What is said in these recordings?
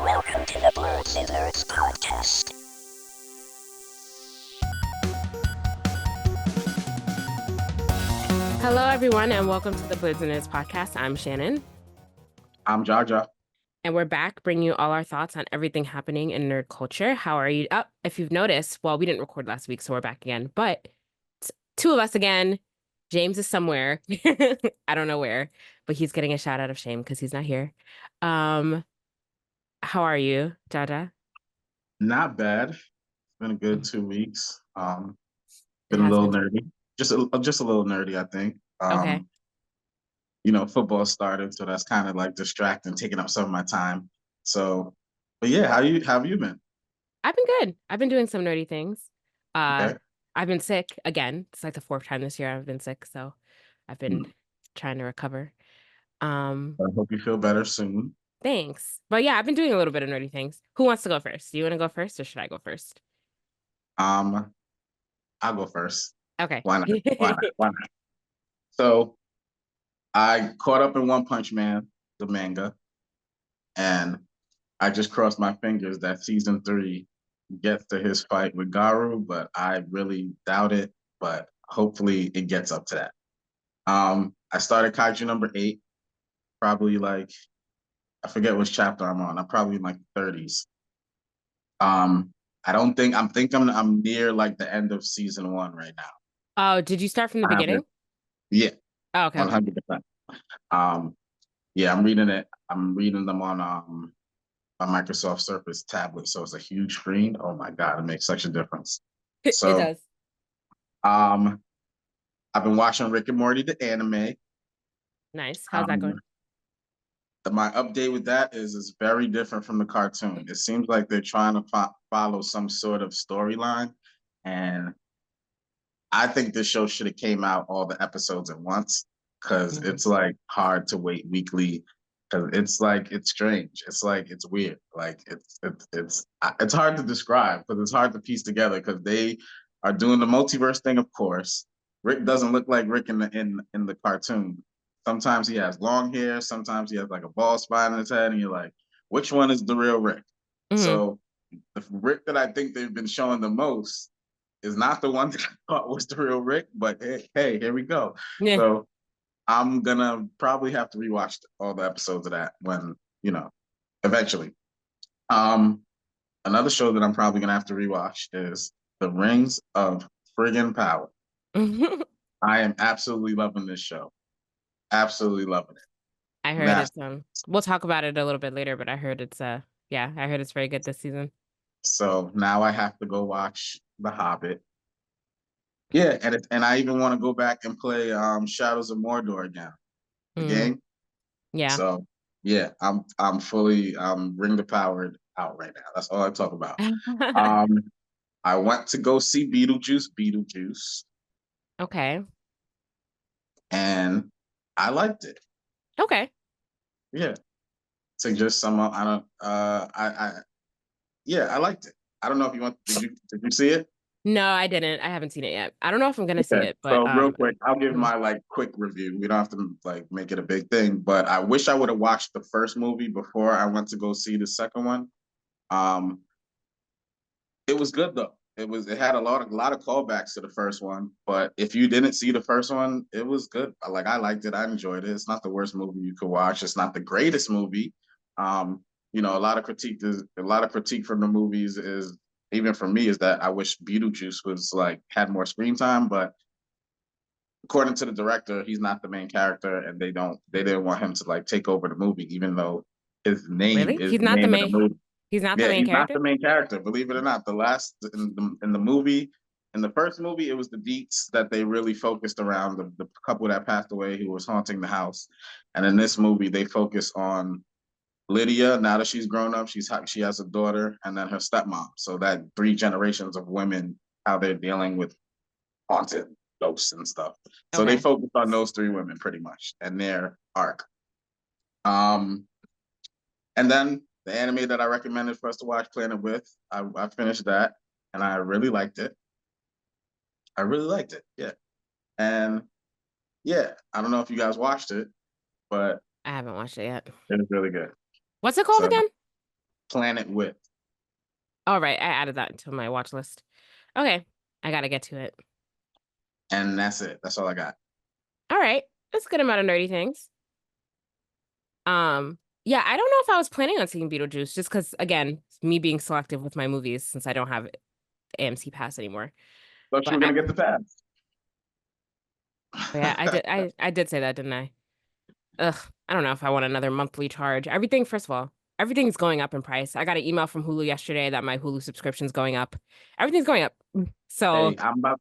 Welcome to the Blerdsnerds podcast. Hello, everyone, and welcome to the Blerdsnerds podcast. I'm Shannon. I'm Jaja. And we're back bringing you all our thoughts on everything happening in nerd culture. How are you? If you've noticed, well, we didn't record last week, so we're back again. But it's two of us again. James is somewhere. I don't know where, but he's getting a shout out of shame because he's not here. How are you, Jaja? Not bad. It's been a good 2 weeks. Been It a has little been. nerdy. Just a little nerdy, I think. Okay. Football started, so that's kind of like distracting, taking up some of my time. So, but yeah, how have you been? I've been good. I've been doing some nerdy things. Okay. I've been sick again. It's like the fourth time this year I've been sick, so I've been trying to recover. I hope you feel better soon. Thanks. But yeah, I've been doing a little bit of nerdy things. Who wants to go first? Do you want to go first or should I go first? I'll go first. Okay. Why not? Why not? Why not? So I caught up in One Punch Man, the manga, and I just crossed my fingers that season 3 gets to his fight with Garu, but I really doubt it. But hopefully it gets up to that. I started Kaiju number 8, probably like I forget which chapter I'm on. I'm probably in like the 30s. I'm near like the end of season 1 right now. Oh, did you start from the beginning? Yeah. Oh, okay. 100%. Yeah, I'm reading it. I'm reading them on a Microsoft Surface tablet, so it's a huge screen. Oh my God, it makes such a difference. So, it does. I've been watching Rick and Morty, the anime. Nice. How's that going? My update with that is it's very different from the cartoon. It seems like they're trying to follow some sort of storyline, and I think this show should have came out all the episodes at once because it's like hard to wait weekly because it's strange. It's like it's weird. Like it's hard to describe because it's hard to piece together because they are doing the multiverse thing, of course. Rick doesn't look like Rick in the cartoon. Sometimes he has long hair, sometimes he has like a bald spot in his head, and you're like, which one is the real Rick? So the Rick that I think they've been showing the most is not the one that I thought was the real Rick, but hey, here we go. Yeah. So I'm gonna probably have to rewatch all the episodes of that when, eventually. Another show that I'm probably gonna have to rewatch is The Rings of Friggin' Power. I am absolutely loving this show. Absolutely loving it. I heard it's we'll talk about it a little bit later, but I heard it's I heard it's very good this season. So now I have to go watch The Hobbit. Yeah, and I even want to go back and play Shadows of Mordor again. The game. Yeah. So yeah, I'm fully Ring the Power out right now. That's all I talk about. I went to go see Beetlejuice. Okay. And I liked it. Okay. Yeah. So just some I liked it. I don't know if you want did you see it? No, I didn't. I haven't seen it yet. I don't know if I'm gonna see it, but so real quick, I'll give my like quick review. We don't have to like make it a big thing, but I wish I would have watched the first movie before I went to go see the second one. It was good though. It had a lot of callbacks to the first one, but if you didn't see the first one, it was good. Like I liked it. I enjoyed it. It's not the worst movie you could watch. It's not the greatest movie. A lot of critique from the movies is even for me is that I wish Beetlejuice was like had more screen time, but according to the director, he's not the main character, and they didn't want him to like take over the movie, even though his name is he's the not name the of main. the movie. He's not the main he's character. Not the main character. Believe it or not, in the movie, in the first movie, it was the Deets that they really focused around the couple that passed away who was haunting the house, and in this movie, they focus on Lydia. Now that she's grown up, she has a daughter, and then her stepmom. So that 3 generations of women, how they're dealing with haunted ghosts and stuff. So they focused on those 3 women pretty much and their arc. And then the anime that I recommended for us to watch, Planet With, I finished that and I really liked it. Yeah. And yeah, I don't know if you guys watched it, but I haven't watched it yet. it was really good. What's it called again? Planet With. All right, I added that to my watch list. Okay, I gotta get to it. And that's it. That's all I got. All right, that's a good amount of nerdy things. Yeah, I don't know if I was planning on seeing Beetlejuice just because, again, me being selective with my movies since I don't have AMC Pass anymore. Thought you But were gonna get the pass. yeah, I did. I did say that, didn't I? Ugh, I don't know if I want another monthly charge. Everything, first of all, everything's going up in price. I got an email from Hulu yesterday that my Hulu subscription's going up. Everything's going up. So Hey,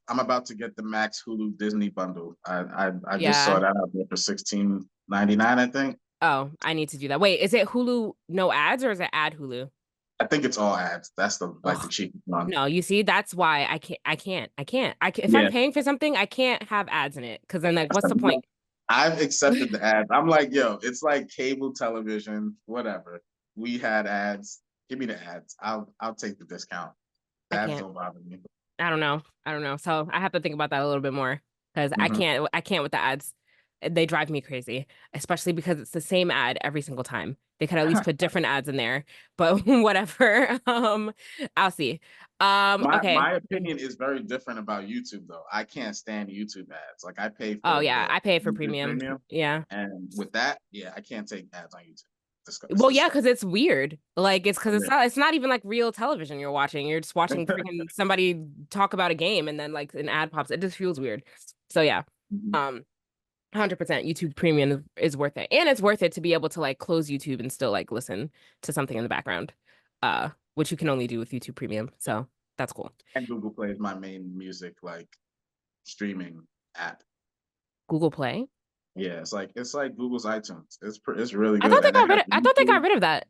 I'm about to get the Max Hulu Disney bundle. I just saw yeah. that out there for $16.99, I think. Oh, I need to do that. Wait, is it Hulu no ads or is it ad Hulu? I think it's all ads. That's the Ugh. cheapest one. No, you see, that's why I can't. If I'm Yeah. paying for something, I can't have ads in it because then like, what's the point? I've accepted the ads. I'm like, yo, it's like cable television, whatever. We had ads. Give me the ads. I'll take the discount. The I ads can't. don't bother me. I don't know. I don't know. So I have to think about that a little bit more because I Mhm. can't. I can't with the ads. They drive me crazy, especially because it's the same ad every single time. They could at least put different ads in there, but whatever. I'll see. Okay. My opinion is very different about YouTube though. I can't stand YouTube ads. Like I pay Oh for yeah, the I pay for YouTube premium. premium, Yeah. and with that, yeah, I can't take ads on YouTube. It's Well, yeah, disgusting. because it's weird. Like it's because Yeah. it's not even like real television you're watching. You're just watching freaking somebody talk about a game and then like an ad pops. It just feels weird. So yeah. Mhm. 100% YouTube Premium is worth it. And it's worth it to be able to like close YouTube and still like listen to something in the background. Which you can only do with YouTube Premium. So that's cool. And Google Play is my main music like streaming app. Google Play. Yeah, it's like Google's iTunes. It's really I good, thought they and it got rid has of I thought they got YouTube. rid of that.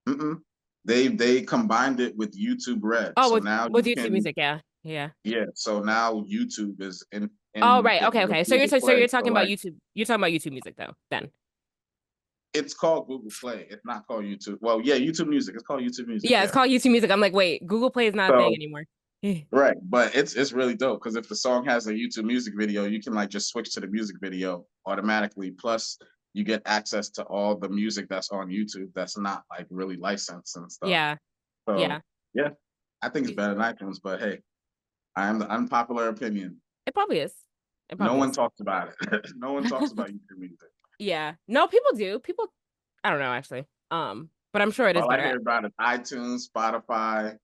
Mm-mm. They combined it with YouTube Red, Oh, so with now with you YouTube can Music, yeah. Yeah. yeah. So now YouTube is Oh, in right. Okay, with okay. So Google you're Play. So talking about like YouTube. You're talking about YouTube Music though, then. it's called Google Play. It's not called YouTube. Well, yeah, YouTube Music. It's called YouTube Music. Yeah, it's Yeah. called YouTube Music. I'm like, wait, Google Play is not a thing So anymore. right, but it's really dope because if the song has a YouTube Music video, you can like just switch to the music video automatically. Plus, you get access to all the music that's on YouTube that's not like really licensed and stuff. Yeah. Yeah. So yeah, I think it's better than iTunes. But hey, I am the unpopular opinion. It probably is. It No probably one is. talks about it. No one talks about YouTube Music. Yeah. No, people do. People I don't know actually. But I'm sure it is All I better. hear about is iTunes, Spotify,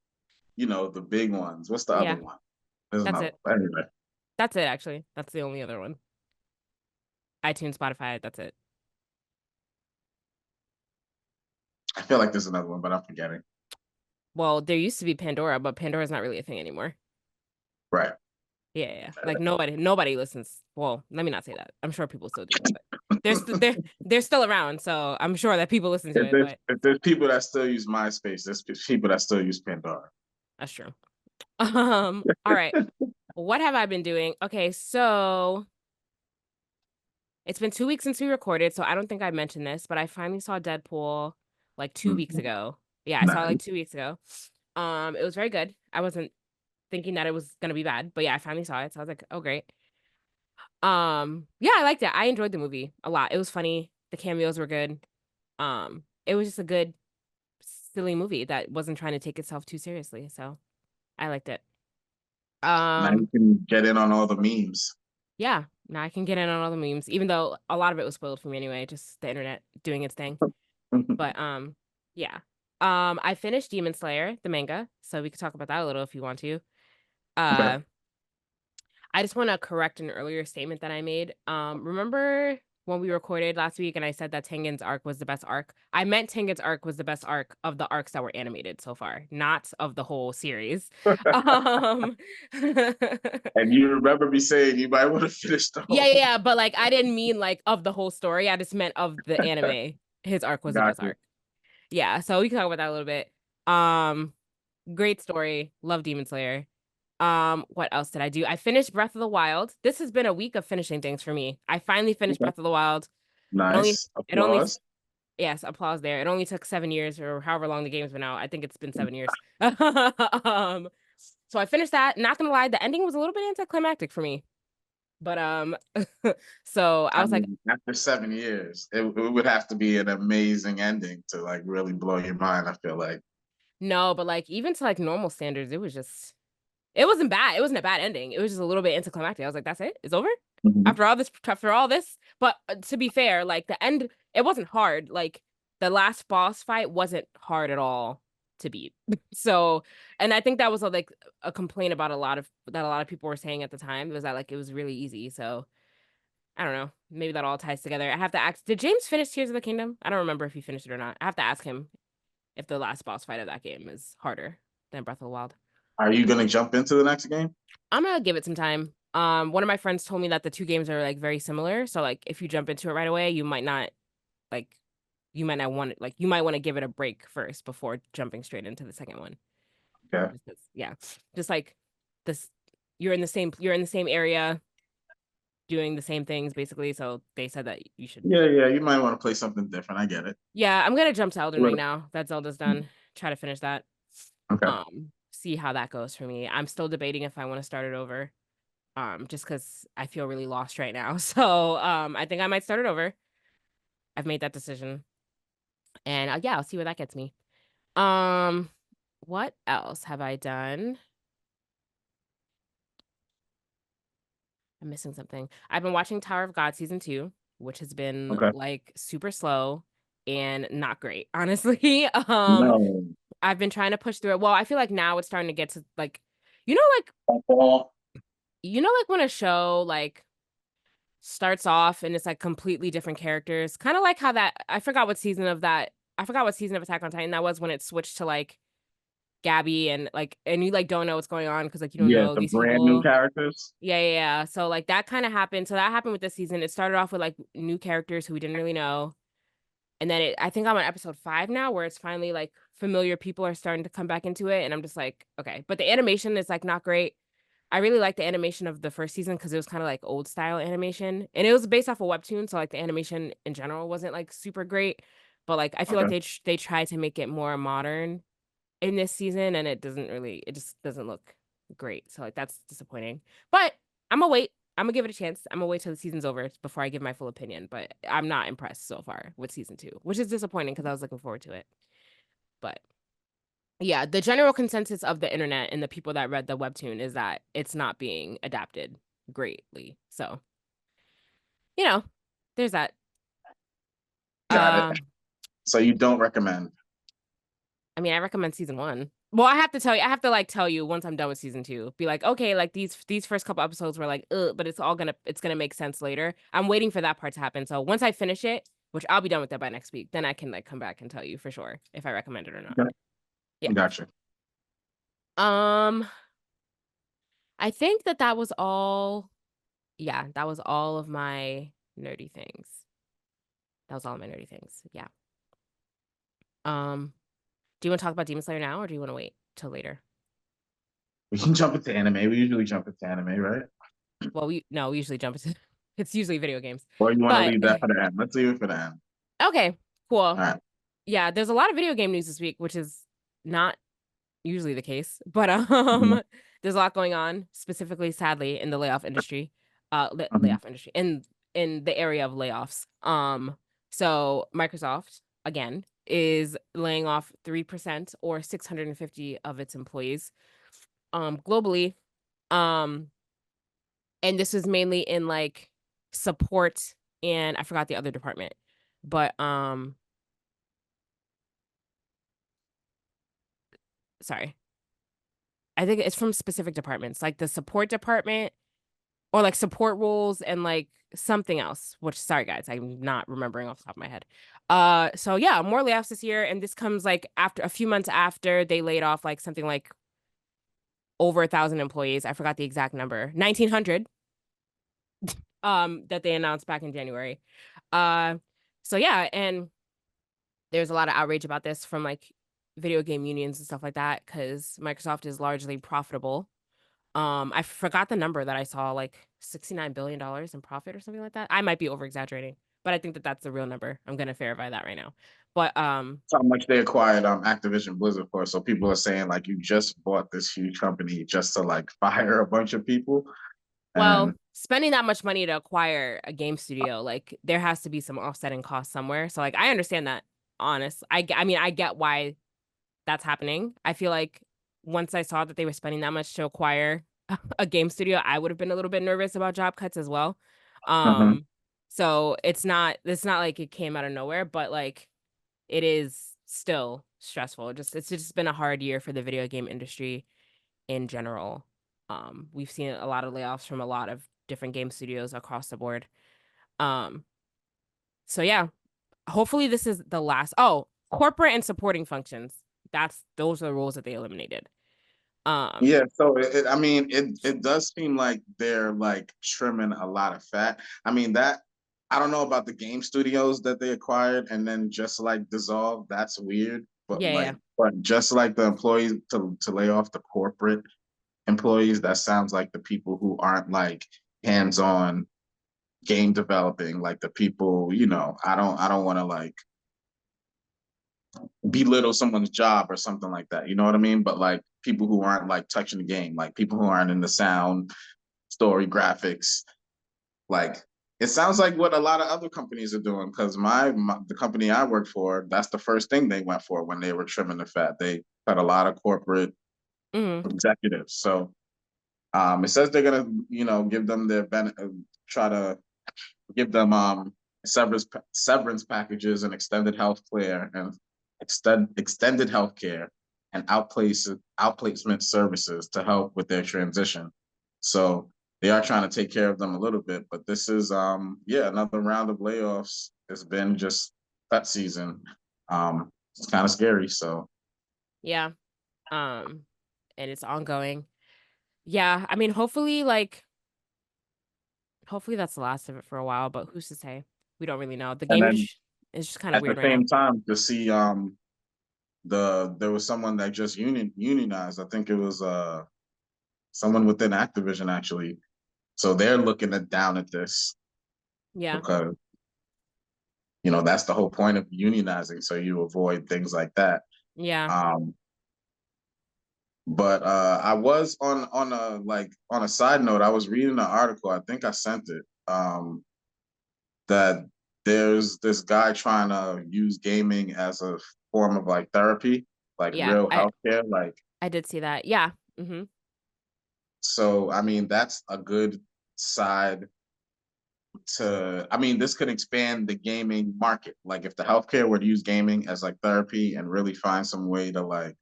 the big ones. What's the other Yeah, one? There's that's another it. one. Anyway, That's it actually. That's the only other one. iTunes, Spotify, that's it. I feel like there's another one, but I'm forgetting. Well, there used to be Pandora, but Pandora's not really a thing anymore. Right. Yeah, yeah. Like nobody listens. Well, let me not say that. I'm sure people still do, but they're still around, so I'm sure that people listen to it, but If there's people that still use MySpace, there's people that still use Pandora. that's true. All right. What have I been doing? Okay, so it's been 2 weeks since we recorded, so I don't think I mentioned this, but I finally saw Deadpool like 2 weeks Mhm. ago. Yeah, I saw it Nice. like 2 weeks ago. It was very good. I wasn't thinking that it was gonna be bad, but yeah, I finally saw it, so I was like, oh great. Yeah, I liked it. I enjoyed the movie a lot. It was funny. The cameos were good. It was just a good, silly movie that wasn't trying to take itself too seriously, so I liked it. Now you Um, can get in on all the memes. yeah, now I can get in on all the memes, even though a lot of it was spoiled for me anyway, just the internet doing its thing. But yeah. I finished Demon Slayer, the manga, so we could talk about that a little if you want to. Okay. Uh, I just want to correct an earlier statement that I made. Remember when we recorded last week and I said that Tengen's arc was the best arc? I meant Tengen's arc was the best arc of the arcs that were animated so far, not of the whole series. Um, And you remember me saying you might want to finish the yeah, whole. yeah, yeah, but like I didn't mean like of the whole story. I just meant of the anime. His arc was the best Gotcha. arc. Yeah, so we can talk about that a little bit. Um, Great story. Love Demon Slayer. What else did I do? I finished Breath of the Wild. This has been a week of finishing things for me. I finally finished Okay. Breath of the Wild. Nice. It only, Applause. yes, applause there. It only took 7 years or however long the game's been out. I think it's been 7 years. So I finished that. Not gonna lie, the ending was a little bit anticlimactic for me. But so I I was like, mean, after 7 years, it would have to be an amazing ending to like really blow your mind. I feel like. no, but like even to like normal standards, it was just it wasn't bad. It wasn't a bad ending. It was just a little bit anticlimactic. I was like, that's it? It's over? Mhm. After all this? But to be fair, like the end, it wasn't hard. Like the last boss fight wasn't hard at all to beat. So, and I think that was like a complaint about a lot of people were saying at the time was that like it was really easy. So I don't know. Maybe that all ties together. I have to ask, did James finish Tears of the Kingdom? I don't remember if he finished it or not. I have to ask him if the last boss fight of that game is harder than Breath of the Wild. Are you gonna jump into the next game? I'm gonna give it some time. One of my friends told me that the two games are like very similar. So like if you jump into it right away, like you might not want it like you might want to give it a break first before jumping straight into the second one. Okay. Yeah. Just like this you're in the same area doing the same things basically. So they said that you should. Yeah, yeah. You might want to play something different. I get it. Yeah, I'm gonna jump to Elden Ring Well, now. That Zelda's done. Try to finish that. okay. See how that goes for me. I'm still debating if I want to start it over. Just because I feel really lost right now. So I think I might start it over. I've made that decision. And yeah, I'll see where that gets me. Um, what else have I done? I'm missing something. I've been watching Tower of God season 2, which has been Okay. like super slow and not great, honestly. No. I've been trying to push through it. Well, I feel like now it's starting to get to like, you know, like Well, when a show like starts off and it's like completely different characters. Kind of like how that I forgot what season of that I forgot what season of Attack on Titan that was when it switched to like Gabby and you like don't know what's going on because like you don't yeah, know the these brand new people. characters. Yeah. So like that kind of happened. So that happened with this season. It started off with like new characters who we didn't really know. And then I think I'm on episode 5 now where it's finally like familiar people are starting to come back into it. And I'm just like, okay. But the animation is like not great. I really liked the animation of the first season because it was kind of like old style animation, and it was based off a webtoon, so like the animation in general wasn't like super great. But like I feel like Okay. they tried to make it more modern in this season, and it just doesn't look great. So like that's disappointing. But I'm gonna wait. I'm gonna give it a chance. I'm gonna wait till the season's over before I give my full opinion. But I'm not impressed so far with season 2, which is disappointing because I was looking forward to it. But yeah, the general consensus of the internet and the people that read the webtoon is that it's not being adapted greatly. So, you know, there's that. Got it. Um, So you don't recommend? I mean, I recommend season 1. Well, I have to like tell you once I'm done with season 2. Be like, okay, like these first couple episodes were like, but it's gonna make sense later. I'm waiting for that part to happen. So once I finish it, which I'll be done with that by next week, then I can like come back and tell you for sure if I recommend it or not. Okay. Yeah. Gotcha. Um, I think that was all. Yeah, that was all of my nerdy things. That was all of my nerdy things. Yeah. Do you want to talk about Demon Slayer now, or do you want to wait till later? We can jump into anime. We usually jump into anime, right? Well, we usually jump into it's usually video games. Or you want to But leave that for the end? Let's leave it for the end. okay, All cool. right. Yeah, there's a lot of video game news this week, which is not usually the case. But Mhm. there's a lot going on, specifically sadly in the layoff industry. Mhm. Layoff industry in the area of layoffs. So Microsoft again is laying off 3% or 650 of its employees globally. Um and this is mainly in like support and I forgot the other department. But sorry. I think it's from specific departments, like the support department or like support roles and like something else, which sorry guys, I'm not remembering off the top of my head. So yeah, more layoffs this year, and this comes like after a few months after they laid off like something like over 1,000 employees. I forgot the exact number. 1,900 that they announced back in January. Uh so yeah, and there's a lot of outrage about this from like video game unions and stuff like that because Microsoft is largely profitable. I forgot the number that I saw, like $69 billion in profit or something like that. I might be over exaggerating, but I think that that's the real number. I'm gonna verify that right now. But That's how much they acquired Activision Blizzard for. So people are saying like you just bought this huge company just to like fire a bunch of people. Well, And spending that much money to acquire a game studio, like there has to be some offsetting costs somewhere. So like I understand that, I mean, I get why that's happening. I feel like once I saw that they were spending that much to acquire a game studio, I would have been a little bit nervous about job cuts as well. mhm. Um, so it's not like it came out of nowhere, but like it is still stressful. It's just been a hard year for the video game industry in general. We've seen a lot of layoffs from a lot of different game studios across the board. Um, so yeah, hopefully this is the last. Oh, corporate and supporting functions. Those are the roles that they eliminated. Um, Yeah, so I mean, it does seem like they're like trimming a lot of fat. I mean, that I don't know about the game studios that they acquired and then just like dissolve. That's weird, yeah, yeah, but just like the employees to lay off the corporate employees, that sounds like the people who aren't like hands-on game developing, like the people, I don't want to like belittle someone's job or something like that. You know what I mean? But like people who aren't like touching the game, like people who aren't in the sound, story, graphics, like it sounds like what a lot of other companies are doing. Because the company I work for, that's the first thing they went for when they were trimming the fat. They cut a lot of corporate yeah. executives. So it says they're gonna, give them their try to give them severance packages and extended health care and extended health care and outplacement services to help with their transition. So they are trying to take care of them a little bit, but this is another round of layoffs. It's been just cut season. It's kind of scary. So Yeah. Um, and it's ongoing. Yeah, I mean, hopefully that's the last of it for a while, but who's to say? We don't really know. The and game then industry is just kind of at the weird right now. same time to see there was someone that just unionized. I think it was someone within Activision actually. So they're looking down at this Yeah, because that's the whole point of unionizing, so you avoid things like that. yeah, Um, but I was on a side note, I was reading an article. I think I sent it. That there's this guy trying to use gaming as a form of like therapy, like yeah. real I healthcare, like. I did see that. Yeah. So I mean, that's a good side I mean, this could expand the gaming market. Like if the healthcare were to use gaming as like therapy and really find some way to like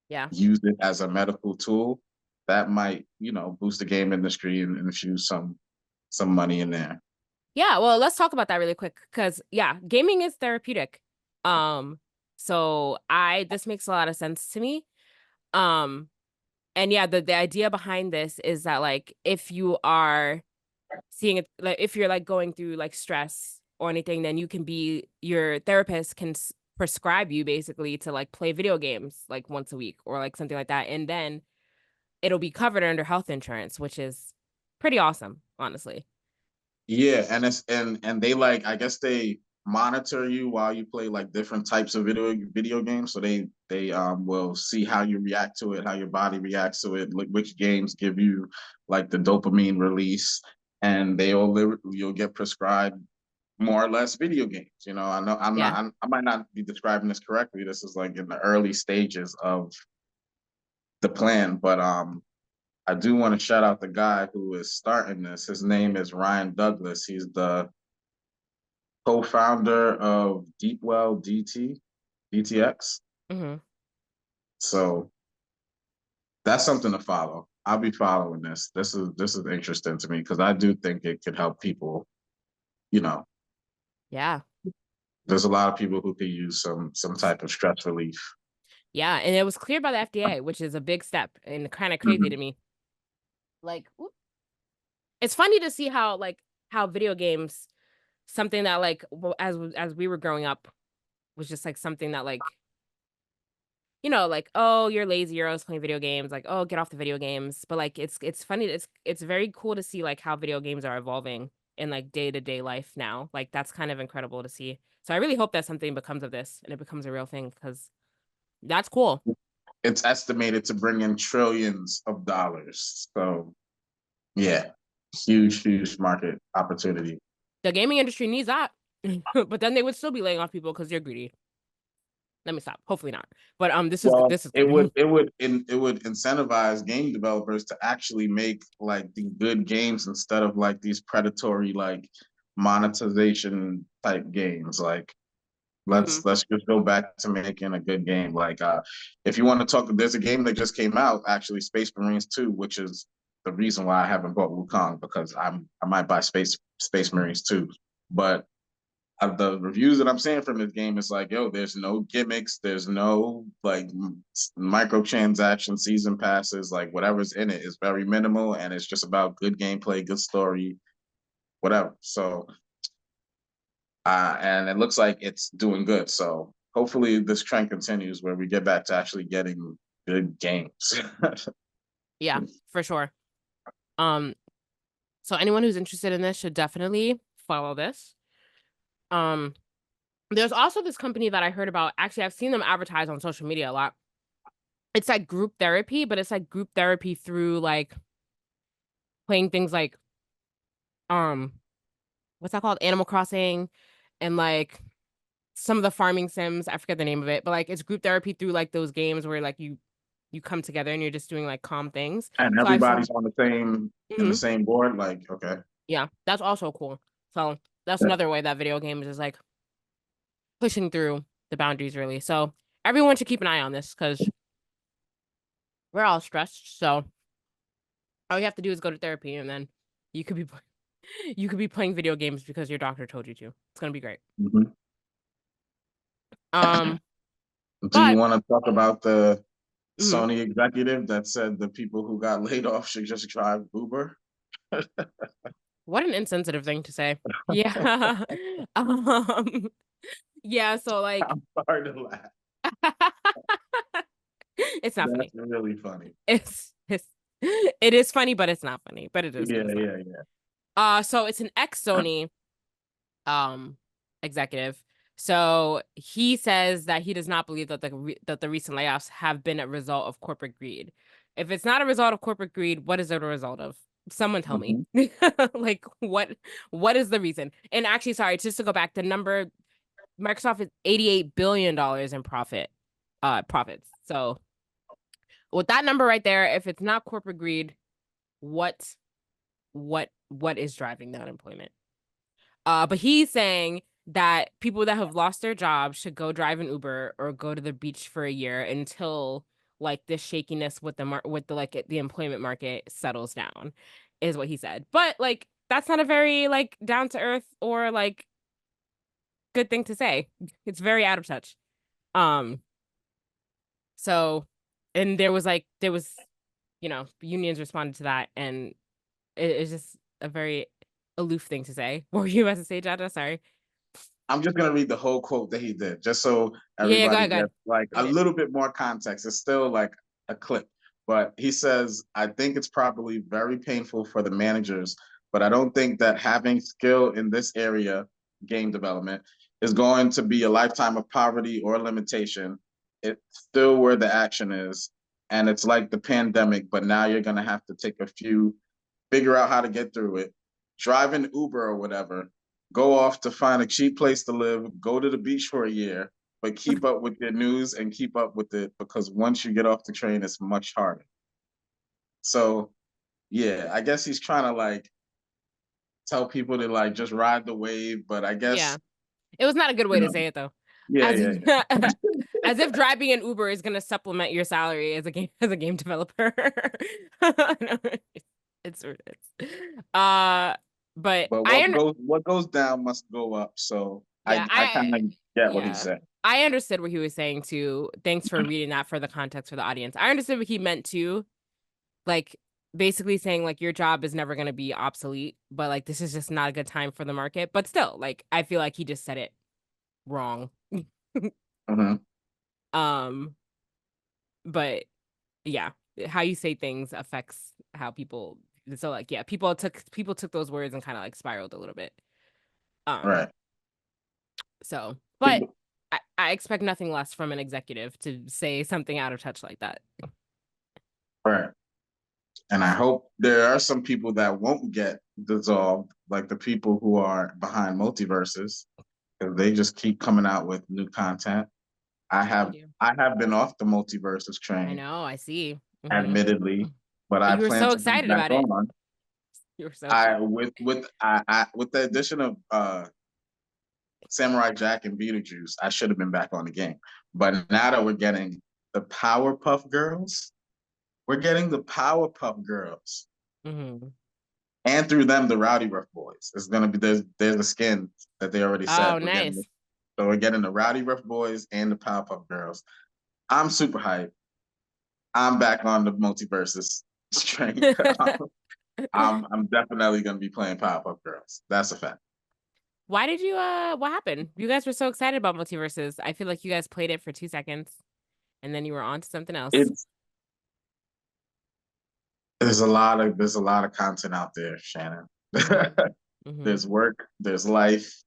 Yeah. use it as a medical tool, that might, boost the game industry and infuse some money in there. Yeah, well, let's talk about that really quick because yeah, gaming is therapeutic. Um, so I this makes a lot of sense to me. Um, and yeah, the idea behind this is that like if you are seeing it, like if you're like going through like stress or anything, then your therapist can prescribe you basically to like play video games like once a week or like something like that, and then it'll be covered under health insurance, which is pretty awesome, honestly. Yeah, and and they like I guess they monitor you while you play like different types of video games. So they will see how you react to it, how your body reacts to it, like which games give you like the dopamine release, and you'll get prescribed more or less video games. I know Yeah. I might not be describing this correctly. This is like in the early stages of the plan, but I do want to shout out the guy who is starting this. His name is Ryan Douglas. He's the co-founder of Deepwell DTX. Hmm. So that's something to follow. I'll be following this. This is interesting to me because I do think it could help people. You know, Yeah. there's a lot of people who could use some type of stress relief. Yeah, and it was cleared by the FDA, which is a big step and kind of crazy Mhm. to me. Like, it's funny to see how video games, something that like as we were growing up, was just like something that like like, oh, you're lazy, you're always playing video games, like, oh, get off the video games. But like it's funny, it's very cool to see like how video games are evolving in like day-to-day life now. Like that's kind of incredible to see. So I really hope that something becomes of this and it becomes a real thing because that's cool. It's estimated to bring in trillions of dollars. So yeah. huge market opportunity. The gaming industry needs that. But then they would still be laying off people because they're greedy. Let me stop. Hopefully not. But Well, this is it good. would incentivize game developers to actually make like the good games instead of like these predatory like monetization type games. Like Mhm. let's just go back to making a good game. Like if you want to talk, there's a game that just came out actually, Space Marines 2, which is the reason why I haven't bought Wukong, because I might buy Space Marines 2, but the reviews that I'm seeing from this game is like, yo, there's no gimmicks, there's no like microtransaction season passes, like whatever's in it is very minimal, and it's just about good gameplay, good story, whatever. So, and it looks like it's doing good. So hopefully this trend continues where we get back to actually getting good games. Yeah, for sure. So anyone who's interested in this should definitely follow this. There's also this company that I heard about. Actually, I've seen them advertise on social media a lot. It's like group therapy, but it's like group therapy through like playing things like what's that called? Animal Crossing, and like some of the farming sims. I forget the name of it, but like it's group therapy through like those games where like you come together and you're just doing like calm things. And So I've everybody's seen, on the same in the Mhm. same board. Like, okay. Yeah, that's also cool. So that's Yeah. another way that video games is like pushing through the boundaries, really. So everyone should keep an eye on this because we're all stressed. So all you have to do is go to therapy, and then you could be you could be playing video games because your doctor told you to. It's gonna be great. Mhm. Um, Do you but want to talk about the mhm. Sony executive that said the people who got laid off should just drive Uber? What an insensitive thing to say. Yeah. um, yeah, so like I'm sorry to laugh. it's not That's funny. really funny. It's it is funny, but it's not funny. But it is, but Yeah, it's not. yeah. So it's an ex-Sony executive. So he says that he does not believe that that the recent layoffs have been a result of corporate greed. If it's not a result of corporate greed, what is it a result of? Someone tell me. Mhm. Like what is the reason? And actually, sorry, just to go back, the number Microsoft is $88 billion in profits. So with that number right there, if it's not corporate greed, what what is driving that employment? But he's saying that people that have lost their jobs should go drive an Uber or go to the beach for a year until like this shakiness with with the like the employment market settles down, is what he said. But like that's not a very like down to earth or like good thing to say. It's very out of touch. Um, so and there was unions responded to that, and it's just a very aloof thing to say. What were you about to say, Jada? Sorry. I'm just gonna read the whole quote that he did, just so Yeah, go everybody ahead, go ahead. gets like a Read it. little bit more context. It's still like a clip, but he says, "I think it's probably very painful for the managers, but I don't think that having skill in this area, game development, is going to be a lifetime of poverty or limitation. It's still where the action is, and it's like the pandemic, but now you're gonna have to take a few, figure out how to get through it, drive an Uber or whatever, go off to find a cheap place to live, go to the beach for a year, but keep up with your news and keep up with it, because once you get off the train, it's much harder." So yeah, I guess he's trying to like tell people to like just ride the wave, but I Yeah. guess It was not a good way you to know, say it though. yeah, As yeah, if, yeah. as if driving an Uber is gonna supplement your salary as a game developer. No, it's uh but But I un what goes down must go up. So yeah, I kind of get what he yeah. said. I understood what he was saying too. Thanks for reading that for the context for the audience. I understood what he meant too. Like basically saying like your job is never gonna be obsolete, but like this is just not a good time for the market. But still, like I feel like he just said it wrong. Mhm. Um, but yeah, how you say things affects how people. So like yeah, people took those words and kind of like spiraled a little bit. Um, Right. so but I expect nothing less from an executive to say something out of touch like that. Right. And I hope there are some people that won't get dissolved, like the people who are behind multiverses, because they just keep coming out with new content. I They have do. I have been off the multiverses I train, know. I see. admittedly, but I You were plan so to be excited back about it. on. You were so I excited. with the addition of Samurai Jack and Beetlejuice, I should have been back on the game. But now that we're getting the Powerpuff Girls, we're getting the Powerpuff Girls, Mm-hmm. and through them, the Rowdy Rough Boys. It's gonna be there's a skin that they already Oh, said we're getting. nice. So we're getting the Rowdy Rough Boys and the Powerpuff Girls. I'm super hyped. I'm back on the multiverses train. I'm definitely gonna be playing Powerpuff Girls. That's a fact. Why did you what happened? You guys were so excited about multiverses. I feel like you guys played it for 2 seconds and then you were on to something else. It's there's a lot of content out there, Shannon. Mm-hmm. There's work, there's life,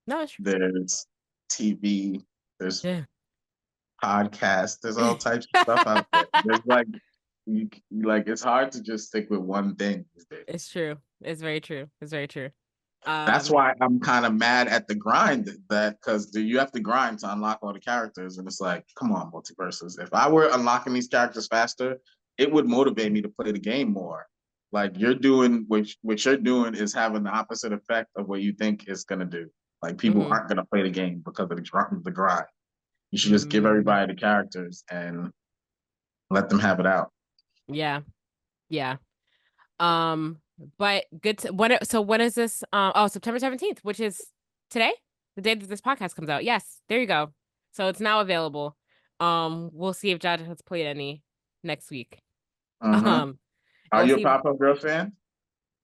No, it's true. there's TV, there's Yeah. podcasts, there's all types of stuff out there. There's like like it's hard to just stick with one thing these days. It's true. It's very true. It's very true. That's Um, why I'm kind of mad at the grind that because you have to grind to unlock all the characters, and it's like, come on, multiverses. If I were unlocking these characters faster, it would motivate me to play the game more. Like you're doing, what you're doing is having the opposite effect of what you think it's gonna do. Like people mhm. aren't gonna play the game because of the grind. You should just give Mm, everybody the characters and let them have it out. yeah. Yeah. Um, but good to so when is this? Oh, September 17th, which is today, the day that this podcast comes out. Yes, there you go. So it's now available. We'll see if Jaja has played any next week. Mm-hmm. Um, and Are we'll you a see if, Pop Up Girl fan?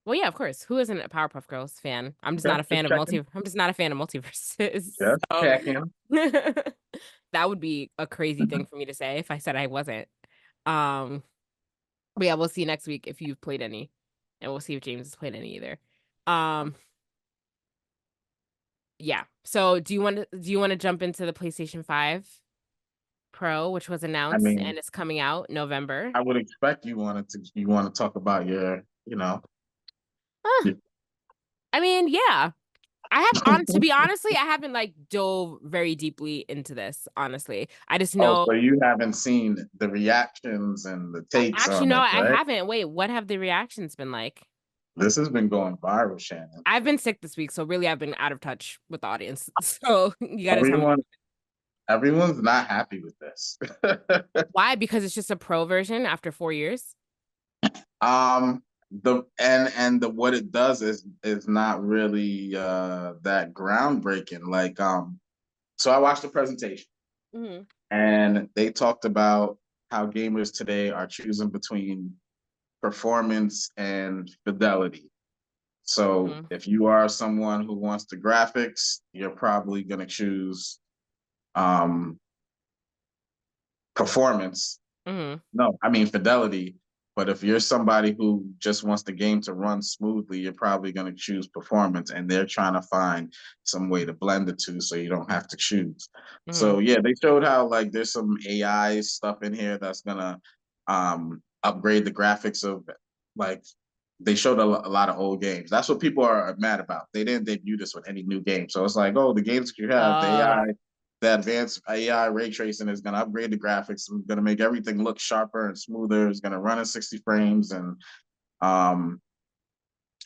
well, yeah, of course. Who isn't a Powerpuff Girls fan? I'm just Okay, not a fan just of checking. I'm just not a fan of multiverses. Just So checking. that would be a crazy thing for me to say if I said I wasn't. Um, but yeah, we'll see next week if you've played any, and we'll see if James has played any either. Um, yeah. So do you want to jump into the PlayStation 5 Pro, which was I announced mean, and it's coming out November? I would expect you want to talk about Huh. your I mean, yeah. I have on to be honestly, I haven't like dove very deeply into this, honestly. I just oh, know so you haven't seen the reactions and the takes actually on no, it, I right? haven't. Wait, what have the reactions been like? This has been going viral, Shannon. I've been sick this week, so really I've been out of touch with the audience. So you gotta tell me Everyone, everyone's not happy with this. why? Because it's just a pro version after 4 years. The what it does is not really that groundbreaking. Like so I watched the presentation Mm-hmm. and they talked about how gamers today are choosing between performance and fidelity. So Mm-hmm. if you are someone who wants the graphics, you're probably going to choose um, performance. Mm-hmm. No, I mean fidelity. But if you're somebody who just wants the game to run smoothly, you're probably going to choose performance. And they're trying to find some way to blend the two so you don't have to choose. Mm-hmm. So yeah, they showed how like there's some AI stuff in here that's gonna upgrade the graphics of like they showed a lot of old games. That's what people are mad about. They didn't debut this with any new game. So it's like, oh, the games you have, the AI, the advanced AI ray tracing is going to upgrade the graphics. It's going to make everything look sharper and smoother. It's going to run at 60 frames um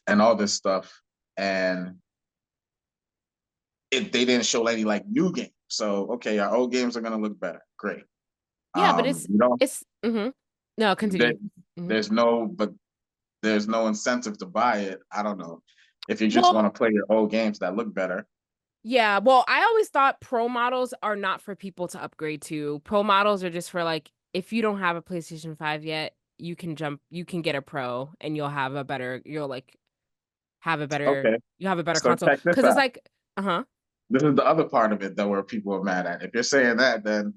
and all this stuff. And they didn't show any like new games. So okay, our old games are going to look better. Great. Yeah, but You know, it's mm-hmm. No, there, continue. Mm-hmm. there's no but there's no incentive to buy it. I don't know if you just want Well, to play your old games that look better. yeah, well, I always thought pro models are not for people to upgrade to. Pro models are just for like if you don't have a PlayStation 5 yet, you can get a pro and Okay, you'll have a better so console. check this Because it's out. like, uh-huh. This is the other part of it that where people are mad at. If you're saying that, then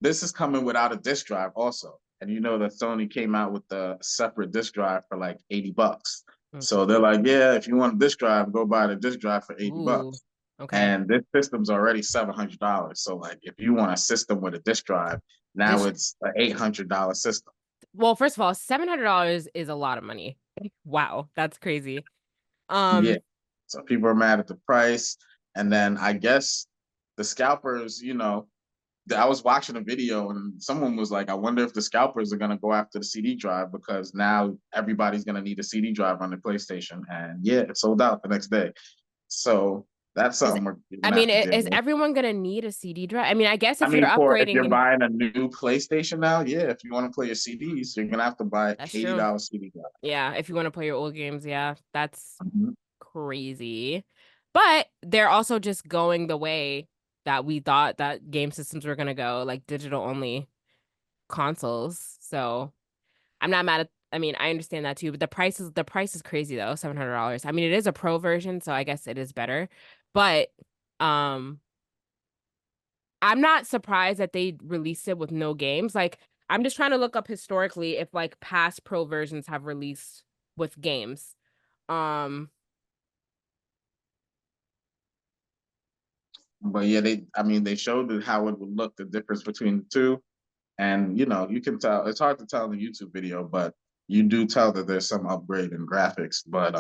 this is coming without a disc drive also. And you know that Sony came out with a separate disc drive for like $80. Mm. So they're like, yeah, if you want a disc drive, go buy the disc drive for 80 Ooh, bucks. okay. And this system's already $700. So like if you want a system with a disc drive, now This it's an $800 system. well, first of all, $700 is a lot of money. Wow, that's crazy. Yeah. So people are mad at the price. And then I guess the scalpers, I was watching a video and someone was like, I wonder if the scalpers are going to go after the CD drive because now everybody's going to need a CD drive on their PlayStation. And yeah, it sold out the next day. So that's Is something we're going to have to deal is with. everyone gonna need a CD drive? I mean, I guess if you're If you're upgrading and buying a new PlayStation now, yeah, if you want to play your CDs, you're going to have to buy that's true. $80 CD drive. Yeah, if you want to play your old games, yeah, that's Mhm. crazy. But they're also just going the way that we thought that game systems were gonna go, like digital only consoles. So I'm not mad at, I mean, I understand that too, but the price is crazy though, $700. I mean, it is a pro version, so I guess it is better. But um I'm not surprised that they released it with no games. Like, I'm just trying to look up historically if like past pro versions have released with games. Um, But yeah, they showed how it would look, the difference between the two. And you can tell it's hard to tell in the YouTube video, but you do tell that there's some upgrade in graphics. But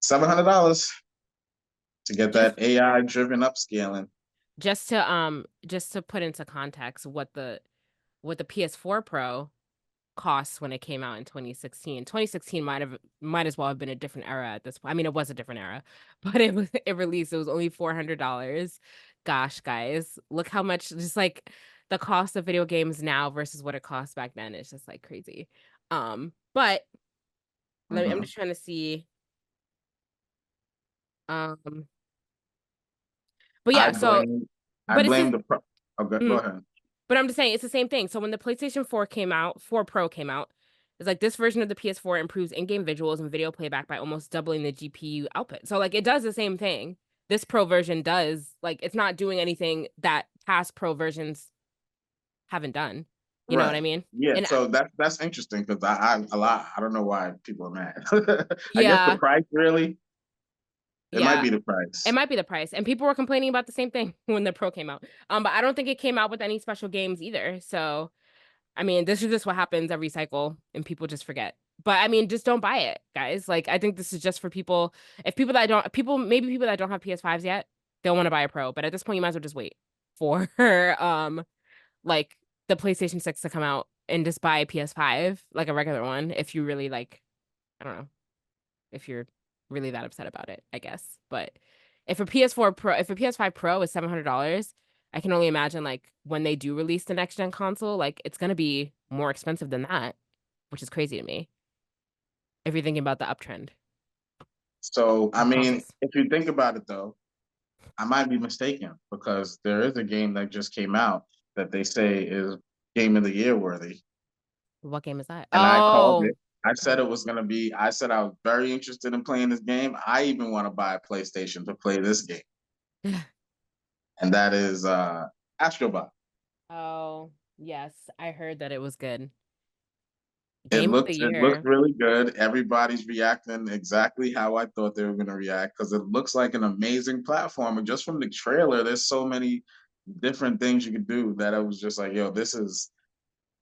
$700 to get just that AI driven upscaling. just to put into context what the PS4 Pro costs when it came out in 2016. 2016 might as well have been a different era at this point. I mean, it was a different era, but it released. It was only $400. Gosh, guys, look how much just like the cost of video games now versus what it cost back then is just like crazy. But I'm Mhm. just trying to see. Um, but I yeah, so blame I but it's blame just the pro. Oh, go ahead. but I'm just saying it's the same thing. So when the PlayStation 4 came out, 4 Pro came out, it's like this version of the PS4 improves in-game visuals and video playback by almost doubling the GPU output. So like it does the same thing. This Pro version does, like it's not doing anything that past Pro versions haven't done. You know what I Right. mean? Yeah. And So that's interesting because I don't know why people are mad. I guess the yeah, price really. It might yeah, be the it price. might be the price. And people were complaining about the same thing when the Pro came out. But I don't think it came out with any special games either. So I mean, this is just what happens every cycle and people just forget. But I mean, just don't buy it, guys. Like I think this is just for people if people that don't have PS5s yet, they'll want to buy a Pro. But at this point, you might as well just wait for like the PlayStation 6 to come out and just buy a PS5, like a regular one, if you really like, I don't know, if you're really that upset about it, I guess. But if a PS5 Pro is $700, I can only imagine like when they do release the next gen console, like it's gonna be more expensive than that, which is crazy to me. If you're thinking about the uptrend So I of mean, consoles. if you think about it though, I might be mistaken because there is a game that just came out that they say is game of the year worthy. What game is that? And I called Oh, it. I said it was going to be, I said I was very interested in playing this game. I even want to buy a PlayStation to play this game. And that is Astrobot. oh, yes, I heard that it was good. It Game of the looks year. really good. Everybody's reacting exactly how I thought they were going to react because it looks like an amazing platform. And just from the trailer, there's so many different things you could do that I was just like, yo, this is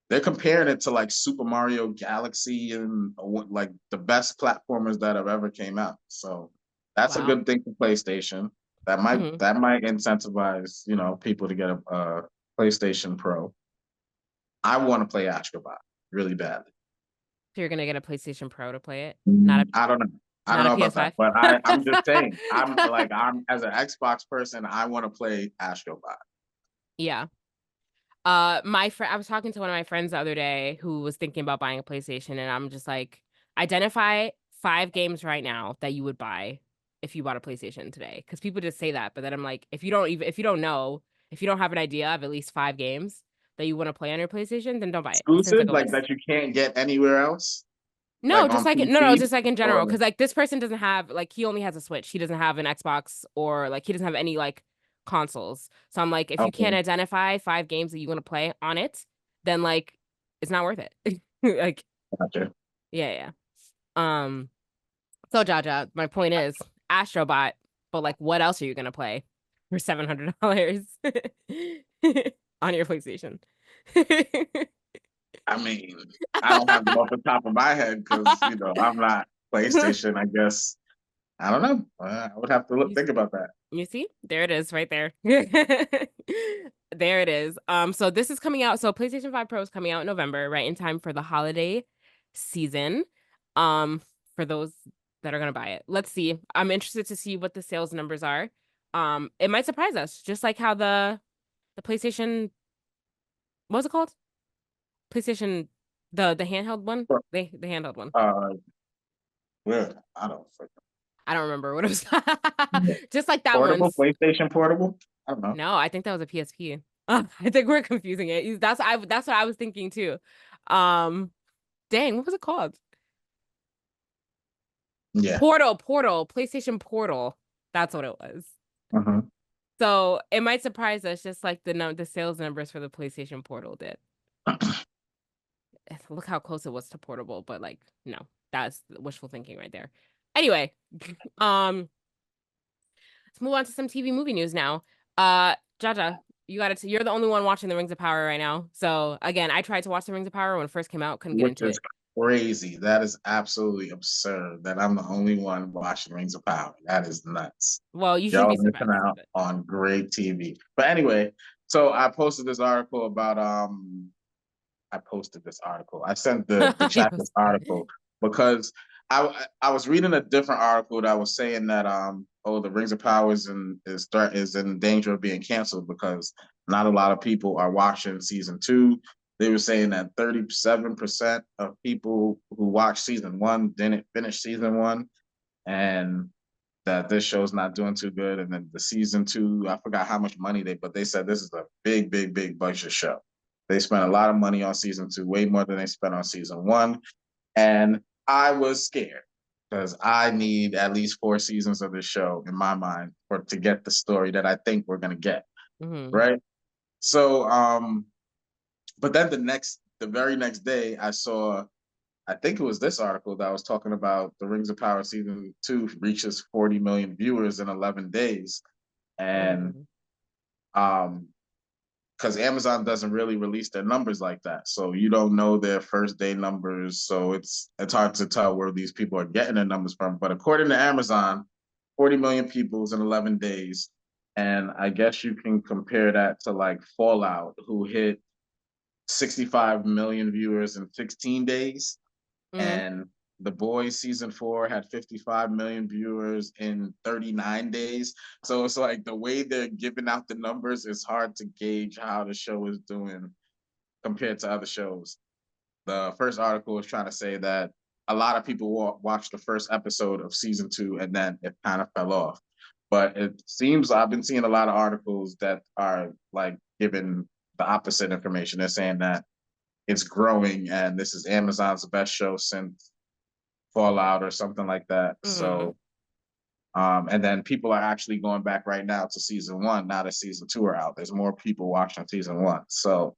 they're comparing it to like Super Mario Galaxy and like the best platformers that have ever came out. So that's a Wow. good thing for PlayStation. Hmm. That might incentivize people to get a PlayStation Pro. I want to play Astrobot really badly. So you're gonna get a PlayStation Pro to play it, not a I don't know. I don't not a know about that, PS5. but I'm just saying. I'm as an Xbox person, I want to play Astrobot. Yeah. My friend, I was talking to one of my friends the other day who was thinking about buying a PlayStation, and I'm just like, identify 5 games right now that you would buy if you bought a PlayStation today. Because people just say that, but then I'm like, if you don't know, if you don't have an idea of at least 5 games that you want to play on your PlayStation, then don't buy it. It seems like Exclusive, a like waste. that you can't get anywhere else, No, like just on like no, PC just like in or general. Because like this person doesn't have like he only has a Switch. He doesn't have an Xbox or like he doesn't have any like consoles. So I'm like, if you can't okay. identify 5 games that you want to play on it, then like it's not worth it. Like Gotcha. yeah, yeah. So Jaja, my point is Astrobot, but like what else are you gonna play for $700 on your PlayStation? I mean, I don't have them off the top of my head because I'm not PlayStation, I guess. I don't know. I would have to think about that. You see? There it is right there. There it is. So this is coming out. So PlayStation 5 Pro is coming out in November, right in time for the holiday season. Um, for those that are gonna buy it. Let's see. I'm interested to see what the sales numbers are. It might surprise us, just like how the PlayStation, what was it called? PlayStation, the handheld one? The handheld one. Uh, where? I don't freaking I don't remember what it was. know. Just like that Portable, one's. PlayStation Portable? I don't know. No, I think that was a PSP. I think we're confusing it. That's what I was thinking too. Um, dang, what was it called? Yeah. Portal, PlayStation Portal. That's what it was. Uh-huh. So it might surprise us, just like the sales numbers for the PlayStation Portal did. Look how close it was to Portable, but like, no, that's wishful thinking right there. Anyway, let's move on to some TV movie news now. Jaja, you're the only one watching The Rings of Power right now. So again, I tried to watch The Rings of Power when it first came out, couldn't get Which into is it. crazy. That is absolutely absurd that I'm the only one watching Rings of Power. That is nuts. Well, you shouldn't Y'all be missing surprised. out on great TV. But anyway, so I posted this article about I posted this article. I sent the chat this article because I was reading a different article that was saying that the Rings of Power is in danger of being canceled because not a lot of people are watching season 2. They were saying that 37% of people who watched season 1 didn't finish season 1, and that this show's not doing too good. And then the season 2, I forgot how much money but they said this is a big, big, big budget show. They spent a lot of money on season 2, way more than they spent on season 1. And I was scared because I need at least 4 seasons of this show in my mind to get the story that I think we're gonna get. Mm-hmm. Right. So but then the very next day I saw, I think it was this article that was talking about the Rings of Power season 2 reaches 40 million viewers in 11 days. And um because Amazon doesn't really release their numbers like that. So you don't know their first day numbers. So it's hard to tell where these people are getting their numbers from. But according to Amazon, 40 million people in 11 days. And I guess you can compare that to like Fallout, who hit 65 million viewers in 16 days. Mm-hmm. And The Boys season 4 had 55 million viewers in 39 days. So it's like the way they're giving out the numbers is hard to gauge how the show is doing compared to other shows. The first article was trying to say that a lot of people watched the first episode of season 2 and then it kind of fell off. But it seems I've been seeing a lot of articles that are like giving the opposite information. They're saying that it's growing and this is Amazon's best show since Fallout or something like that. Mm-hmm. So and then people are actually going back right now to season 1 now that season 2 are out. There's more people watching season 1. So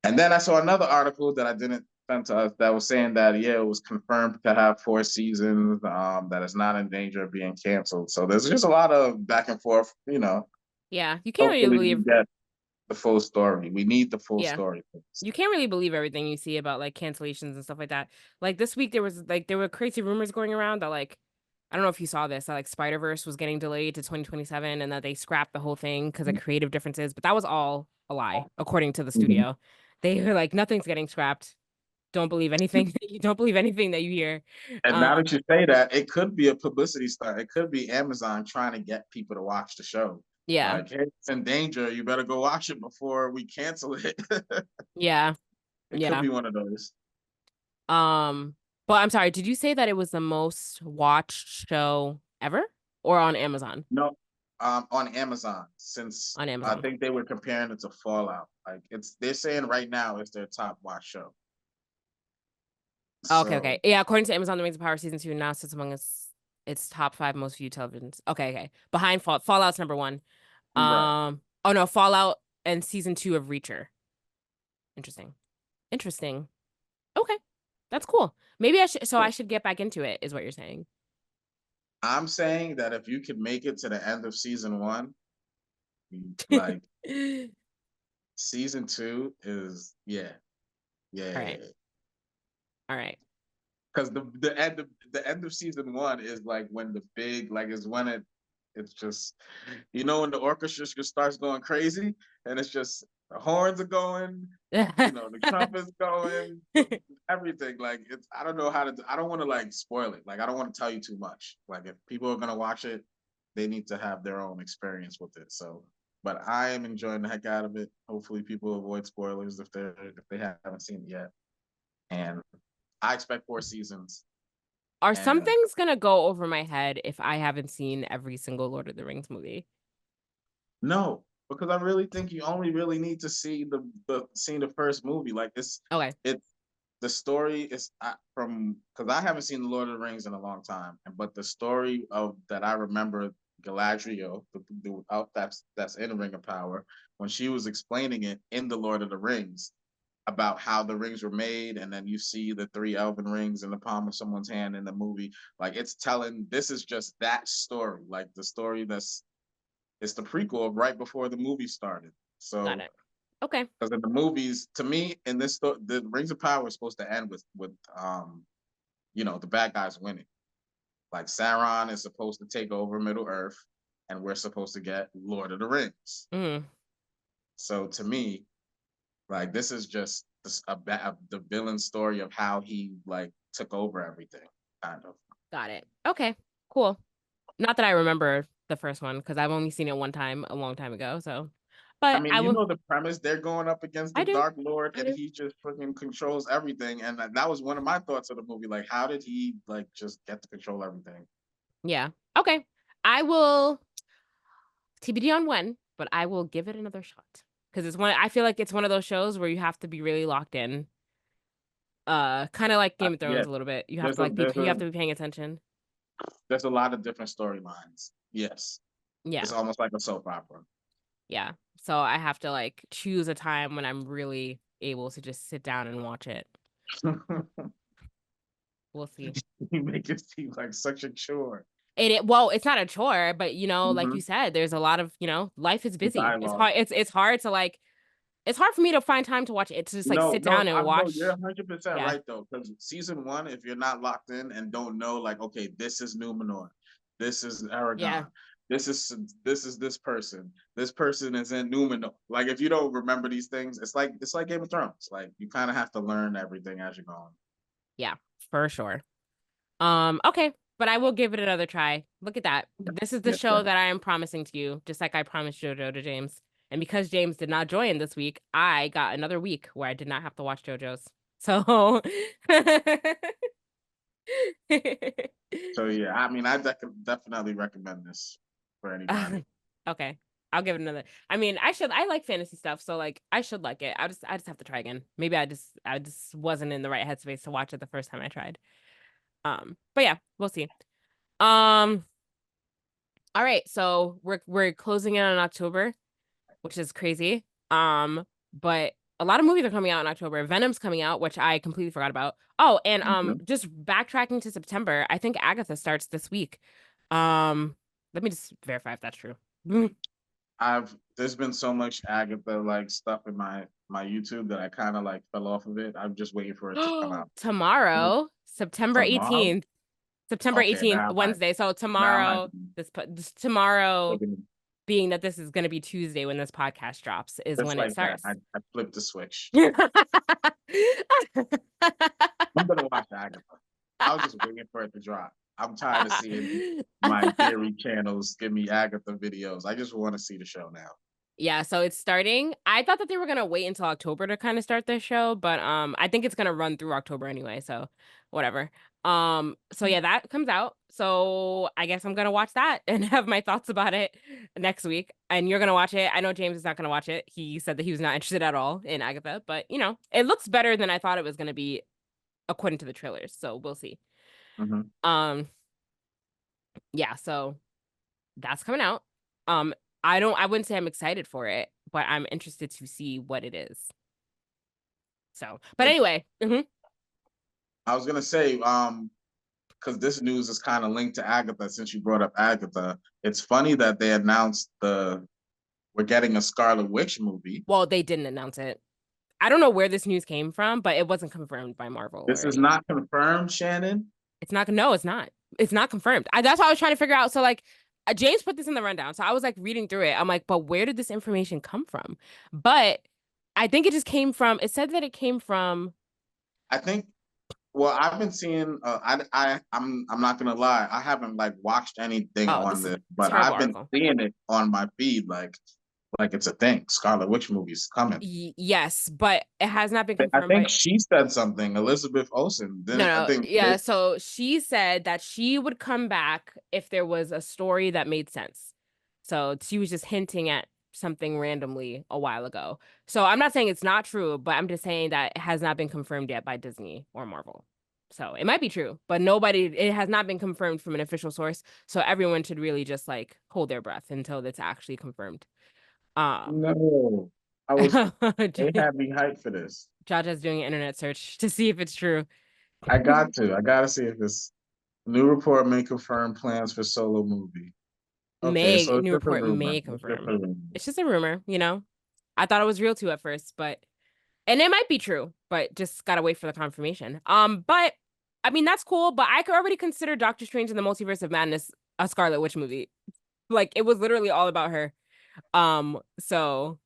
and then I saw another article that I didn't send to us that was saying that it was confirmed to have 4 seasons, that it's not in danger of being canceled. So there's just a lot of back and forth, Yeah, you can't really hopefully we believe. get the full story. We need the full Yeah. story. You can't really believe everything you see about like cancellations and stuff like that. Like this week there were crazy rumors going around that like I don't know if you saw this, that like Spider-Verse was getting delayed to 2027 and that they scrapped the whole thing because of creative differences, but that was all a lie according to the Mhm. studio. They were like nothing's getting scrapped. Don't believe anything. You don't believe anything that you hear. And Um now that you say that, it could be a publicity stunt. It could be Amazon trying to get people to watch the show. yeah. Like, hey, it's in danger. You better go watch it before we cancel it. Yeah. It could Yeah. be one of those. But I'm sorry, did you say that it was the most watched show ever or on Amazon? No, on Amazon, since On I Amazon. think they were comparing it to Fallout. Like they're saying right now it's their top watch show. Okay, So okay. Yeah, according to Amazon, The Rings of Power season 2 now sits among its top 5 most viewed televisions. Okay, okay. Behind Fallout's number 1. right. Oh no, Fallout and season 2 of Reacher. Interesting. Interesting. Okay. That's cool. Maybe I should get back into it, is what you're saying. I'm saying that if you could make it to the end of season 1, like season 2 is yeah. All right. All right. because the end of season 1 is like when the big like is when it's just when the orchestra just starts going crazy and it's just the horns are going, the trumpets going, everything. Like it's I don't know how to I don't want to like spoil it. Like I don't want to tell you too much. Like if people are gonna watch it, they need to have their own experience with it. So but I am enjoying the heck out of it. Hopefully people avoid spoilers if they haven't seen it yet. And I expect 4 seasons. Are some And things gonna go over my head if I haven't seen every single Lord of the Rings movie? no, because I really think you only really need to see the first movie. Like Okay. it's the story is from because I haven't seen the Lord of the Rings in a long time, but the story of that I remember Galadriel, that's in Ring of Power, when she was explaining it in the Lord of the Rings about how the rings were made, and then you see the 3 elven rings in the palm of someone's hand in the movie. Like it's telling this is just that story, like the story it's the prequel of right before the movie started. Got So it. Okay. because in the movies, to me, in this story, the Rings of Power is supposed to end with the bad guys winning. Like Sauron is supposed to take over Middle Earth, and we're supposed to get Lord of the Rings. Mm. So to me, like this is just the villain story of how he like took over everything, kind of. Got it. Okay. Cool. Not that I remember the first one because I've only seen it one time a long time ago. So, I but mean, I will. the premise. They're going up against the I do. Dark Lord, I and do. he just freaking controls everything. And that was one of my thoughts of the movie. Like, how did he like just get to control everything? Yeah. Okay. I will TBD on when, but I will give it another shot because it's one. I feel like it's one of those shows where you have to be really locked in. Kind of like Game of Yeah, Thrones a little bit. You have there's to a like be. there's You a have to be paying attention. there's a lot of different storylines. Yes, Yeah. it's almost like a soap opera. Yeah. So I have to like choose a time when I'm really able to just sit down and watch it. We'll see. You make it seem like such a chore. Well, it's not a chore, but like Mm-hmm. you said, there's a lot of, life is The busy. It's dialogue. hard. It's hard to like. It's hard for me to find time to watch it. To just like No, sit no, down and I know watch. you're 100% Yeah. right though, because season 1, if you're not locked in and don't know, like, okay, this is Numenor, this is Yeah. Aragon, this person, this person is in Numenor. Like, if you don't remember these things, it's like Game of Thrones. Like, you kind of have to learn everything as you're going. Yeah. For sure. Okay, but I will give it another try. Look at that. This is the Yes, show sir. that I am promising to you, just like I promised JoJo to James. And because James did not join this week, I got another week where I did not have to watch JoJo's. So So yeah, I mean, I definitely recommend this for anybody. okay. I'll give it another. I mean, I like fantasy stuff, so like I should like it. I just have to try again. Maybe I just wasn't in the right headspace to watch it the first time I tried. But yeah, we'll see. Um All right, so we're closing in on October, which is crazy. But a lot of movies are coming out in October. Venom's coming out, which I completely forgot about. Oh, and Mhm. just backtracking to September, I think Agatha starts this week. Let me just verify if that's true. There's been so much Agatha like stuff in my YouTube that I kind of like fell off of it. I'm just waiting for it to come out. Tomorrow, September Tomorrow? 18th. September Okay, 18th, now I Wednesday. So now I tomorrow, this tomorrow looking being that this is going to be Tuesday when this podcast drops is just when it like that. starts. I flipped the switch. I'm gonna watch Agatha. I was just waiting for it to drop. I'm tired of seeing my theory channels give me Agatha videos. I just want to see the show now. Yeah, so it's starting. I thought that they were gonna wait until October to kind of start this show, but I think it's gonna run through October anyway, so whatever. So yeah, that comes out. So I guess I'm gonna watch that and have my thoughts about it next week. And you're gonna watch it. I know James is not gonna watch it. He said that he was not interested at all in Agatha, but it looks better than I thought it was gonna be according to the trailers. So we'll see. Mhm. Um, yeah, so that's coming out. Um, I wouldn't say I'm excited for it, but I'm interested to see what it is. So, but anyway, I was gonna say, because this news is kind of linked to Agatha. Since you brought up Agatha, it's funny that they announced we're getting a Scarlet Witch movie. well, they didn't announce it. I don't know where this news came from, but it wasn't confirmed by Marvel This or is anything. not confirmed, Shannon. It's not. No, it's not. It's not confirmed. That's what I was trying to figure out. So like, James put this in the rundown. So I was like reading through it. I'm like, but where did this information come from? But I think it just came from. It said that it came from. I think. Well, I've been seeing. I'm not gonna lie. I haven't like watched anything Oh, on this is this, a but terrible I've been article. seeing it on my feed. Like it's a thing. Scarlet Witch movie's coming. Yes, but it has not been I confirmed think by. she said something. Elizabeth Olsen. No, Then I no, think yeah. So she said that she would come back if there was a story that made sense. So she was just hinting at something randomly a while ago. So I'm not saying it's not true, but I'm just saying that it has not been confirmed yet by Disney or Marvel. So it might be true, but it has not been confirmed from an official source. So everyone should really just like hold their breath until it's actually confirmed. Um, no. I was. They had me hyped for this. Jaja's doing an internet search to see if it's true. I got to. I got to see if this new report may confirm plans for solo movie. Okay, so it's New just a report rumor. may It's just confirm. a rumor. It's just a rumor, you know. I thought it was real too at first, but and it might be true, but just gotta wait for the confirmation. But I mean that's cool, but I could already consider Doctor Strange in the Multiverse of Madness a Scarlet Witch movie. Like it was literally all about her. So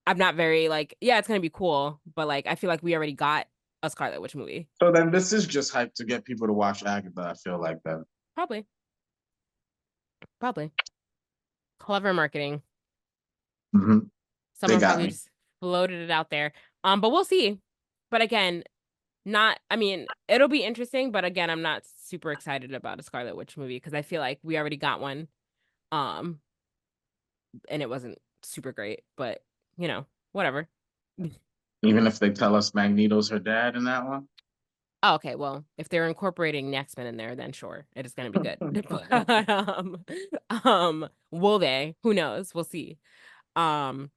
I'm not very like, yeah, it's gonna be cool, but like I feel like we already got a Scarlet Witch movie. So then this is just hype to get people to watch Agatha. I feel like that. Probably. Probably. Clever marketing. Hmm. They Someone got probably me. just floated it out there. But we'll see. But again, not I mean, it'll be interesting, but again, I'm not super excited about a Scarlet Witch movie because I feel like we already got one. Um, and it wasn't super great, but you know, whatever. Even if they tell us Magneto's her dad in that one. Oh, okay, well, if they're incorporating the X-Men in there, then sure, it is gonna be good. But, will they? Who knows? We'll see. Um,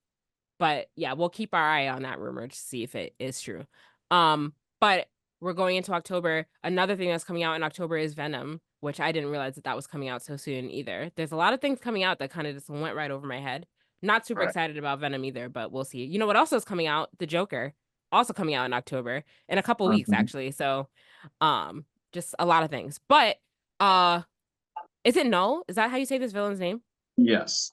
But yeah, we'll keep our eye on that rumor to see if it is true. But we're going into October. Another thing that's coming out in October is Venom, which I didn't realize that that was coming out so soon either. There's a lot of things coming out that kind of just went right over my head. Not super Right. excited about Venom either, but we'll see. You know what also is coming out? The Joker, also coming out in October in a couple weeks Mhm. actually. So, just a lot of things. But uh, is it Null? Is that how you say this villain's name? Yes.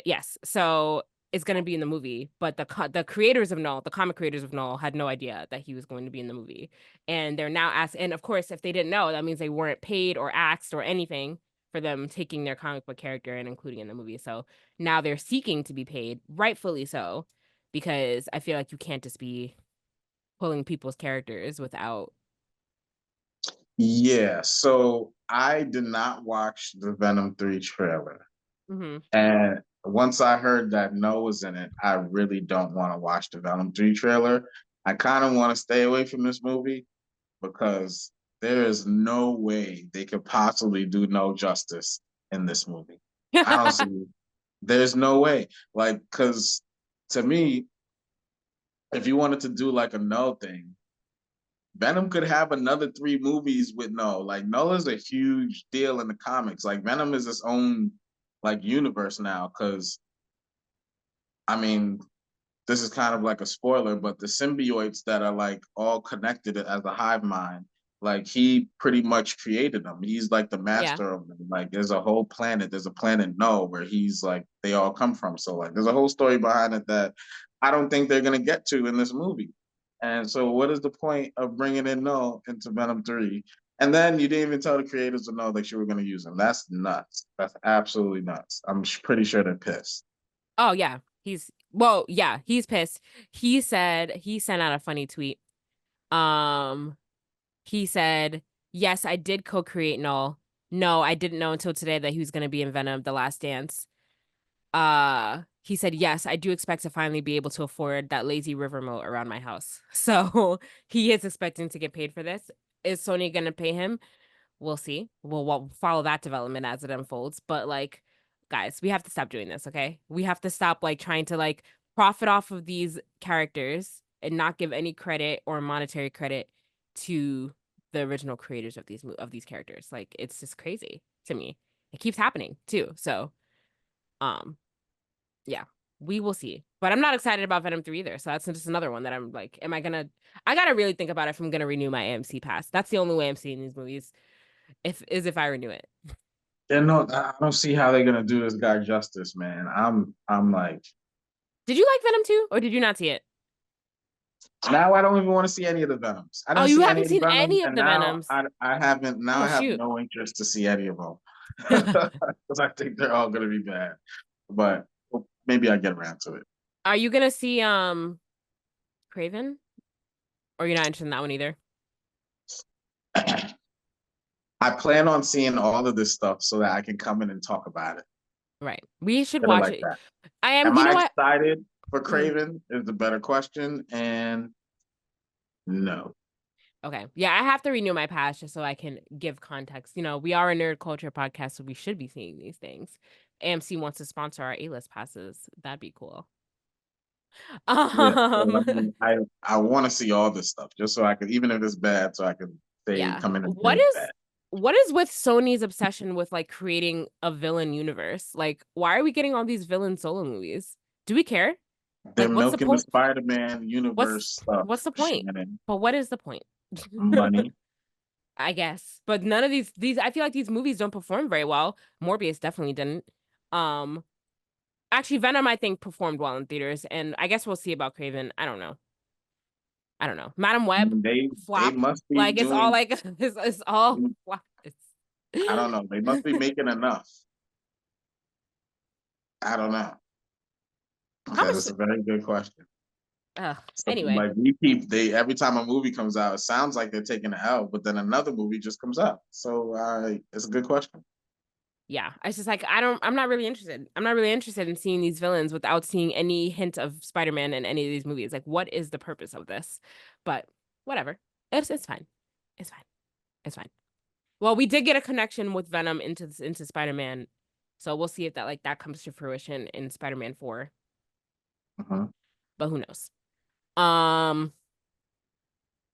Yes. So it's going to be in the movie, but the creators of Null, the comic creators of Null, had no idea that he was going to be in the movie, and they're now asked. And of course, if they didn't know, that means they weren't paid or asked or anything for them taking their comic book character and including in the movie. So now they're seeking to be paid, rightfully so, because I feel like you can't just be pulling people's characters without. Yeah. So I did not watch the Venom 3 trailer. Mm-hmm. And once I heard that No was in it, I really don't want to watch the Venom 3 trailer. I kind of want to stay away from this movie because there is no way they could possibly do no justice in this movie. I don't see there's no way. Like, because to me, if you wanted to do like a No thing, Venom could have another 3 movies with No. Like, No is a huge deal in the comics. Like, Venom is its own like universe now. Because I mean, this is kind of like a spoiler, but the symbiotes that are like all connected as a hive mind, like he pretty much created them. He's like the Yeah. master of them. Like there's a whole planet, there's a planet No where he's like they all come from. So like there's a whole story behind it that I don't think they're gonna get to in this movie. And so what is the point of bringing in No into Venom 3? And then you didn't even tell the creators to know that you were gonna use him. That's nuts. That's absolutely nuts. I'm pretty sure they're pissed. Oh yeah. He's pissed. He sent out a funny tweet. Um, He said, "Yes, I did co-create Null. No, I didn't know until today that he was going to be in Venom: The Last Dance." He said, "Yes, I do expect to finally be able to afford that lazy river moat around my house." So he is expecting to get paid for this. Is Sony going to pay him? We'll see. We'll follow that development as it unfolds. But like, guys, we have to stop doing this, okay? We have to stop like trying to like profit off of these characters and not give any credit or monetary credit to the original creators of these characters. Like, it's just crazy to me. It keeps happening too. So, um, yeah, We will see. But I'm not excited about Venom 3 either. So that's just another one that I'm like, I gotta really think about if I'm gonna renew my AMC pass. That's the only way I'm seeing these movies if I renew it. Yeah, no, I don't see how they're gonna do this guy justice, man. I'm like, Did you like Venom 2 or did you not see it? now I don't even want to see any of the Venoms. I Oh, didn't you see any haven't of the seen Venoms, any of and the now Venoms. I haven't. Now Oh I have shoot. no interest to see any of them because I think they're all gonna be bad. But maybe I get around to it. Are you gonna see Craven? Or you're not interested in that one either? I plan on seeing all of this stuff so that I can come in and talk about it. Right. We should Kind of watch like it. that. I am, Am you know I what? excited for Craven? Is the better question. And no. Okay. Yeah, I have to renew my pass just so I can give context. You know, we are a nerd culture podcast, so we should be seeing these things. AMC wants to sponsor our A-list passes. That'd be cool. Yeah. So, Um, I want to see all this stuff just so I could, even if it's bad, so I can say yeah. come in and say What it's is bad. what is with Sony's obsession with like creating a villain universe? Like, why are we getting all these villain solo movies? Do we care? They're Like, what's the milking the point? Spider-Man universe stuff, What's the point? Shannon. But what is the point? Money. I guess. But none of these I feel like these movies don't perform very well. Morbius definitely didn't. Um Actually Venom I think performed well in theaters, and I guess we'll see about Craven. I don't know. I don't know. Madam I Web mean, they flop. must be Like it's all doing. like it's all flop. I don't know. They must be making enough. I don't know. How Okay, much that's a very good question. So, anyway. like they every time a movie comes out, it sounds like they're taking an L, but then another movie just comes out. So it's a good question. Yeah. It's just like I'm not really interested. I'm not really interested in seeing these villains without seeing any hint of Spider-Man in any of these movies. Like, what is the purpose of this? But whatever. It's fine. It's fine. It's fine. Well, we did get a connection with Venom into Spider-Man, so we'll see if that comes to fruition in Spider-Man 4. Uh-huh. But who knows? Um,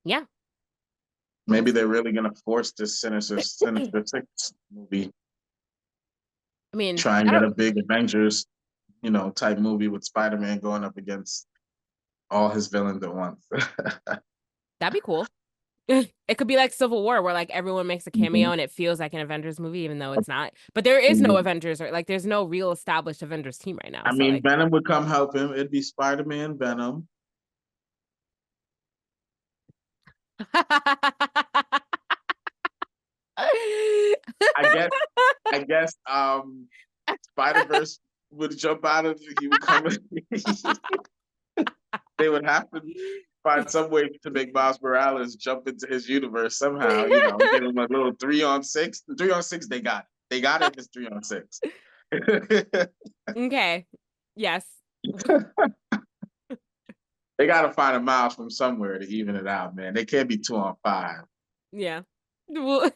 yeah. Maybe they're really gonna force this Sinister Six movie. I mean, Try and I get don't. a big Avengers, type movie with Spider-Man going up against all his villains at once. That'd be cool. It could be like Civil War, where like everyone makes a cameo Mhm. and it feels like an Avengers movie, even though it's not. But there is no Mhm. Avengers, or like there's no real established Avengers team right now. I So mean, like, Venom would come help him. It'd be Spider-Man, Venom. I guess. I guess. Spider-Verse would jump out of. He would come. They would have to find some way to make Miles Morales jump into his universe somehow. Give him a little 3-on-6. 3-on-6, they got it. They got it. It's 3-on-6. Okay. Yes. They got to find a Miles from somewhere to even it out, man. They can't be 2-on-5. Yeah. I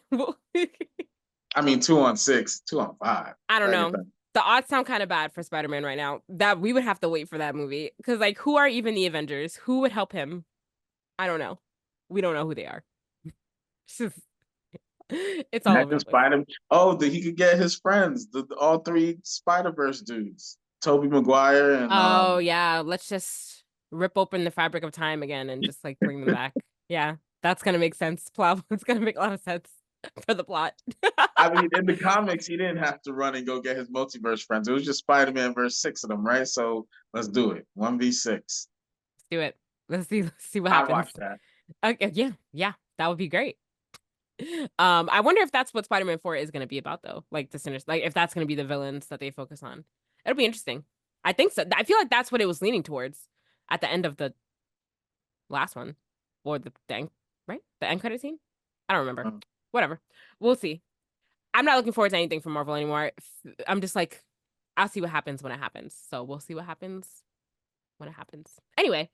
mean, 2-on-6, 2-on-5. I don't Second know. time. The odds sound kind of bad for Spider-Man right now. That we would have to wait for that movie. Because like, who are even the Avengers? Who would help him? I don't know. We don't know who they are. It's all over Imagine the place. Spider. Oh, he could get his friends, all three Spider-Verse dudes, Tobey Maguire and Oh yeah, let's just rip open the fabric of time again and just like bring them back. Yeah, that's gonna make sense. Plot. It's gonna make a lot of sense for the plot. I mean, in the comics, he didn't have to run and go get his multiverse friends. It was just Spider-Man versus 6 of them, right? So let's do it. 1v6. Let's do it. Let's see what I'd happens. watch that. Okay, yeah, that would be great. I wonder if that's what Spider-Man 4 is gonna be about though. Like the sinners, like if that's gonna be the villains that they focus on. It'll be interesting. I think so. I feel like that's what it was leaning towards at the end of the last one, or the end, right? The end credit scene. I don't remember. Mm. Whatever. We'll see. I'm not looking forward to anything from Marvel anymore. I'm just like, I'll see what happens when it happens. So we'll see what happens when it happens. Anyway,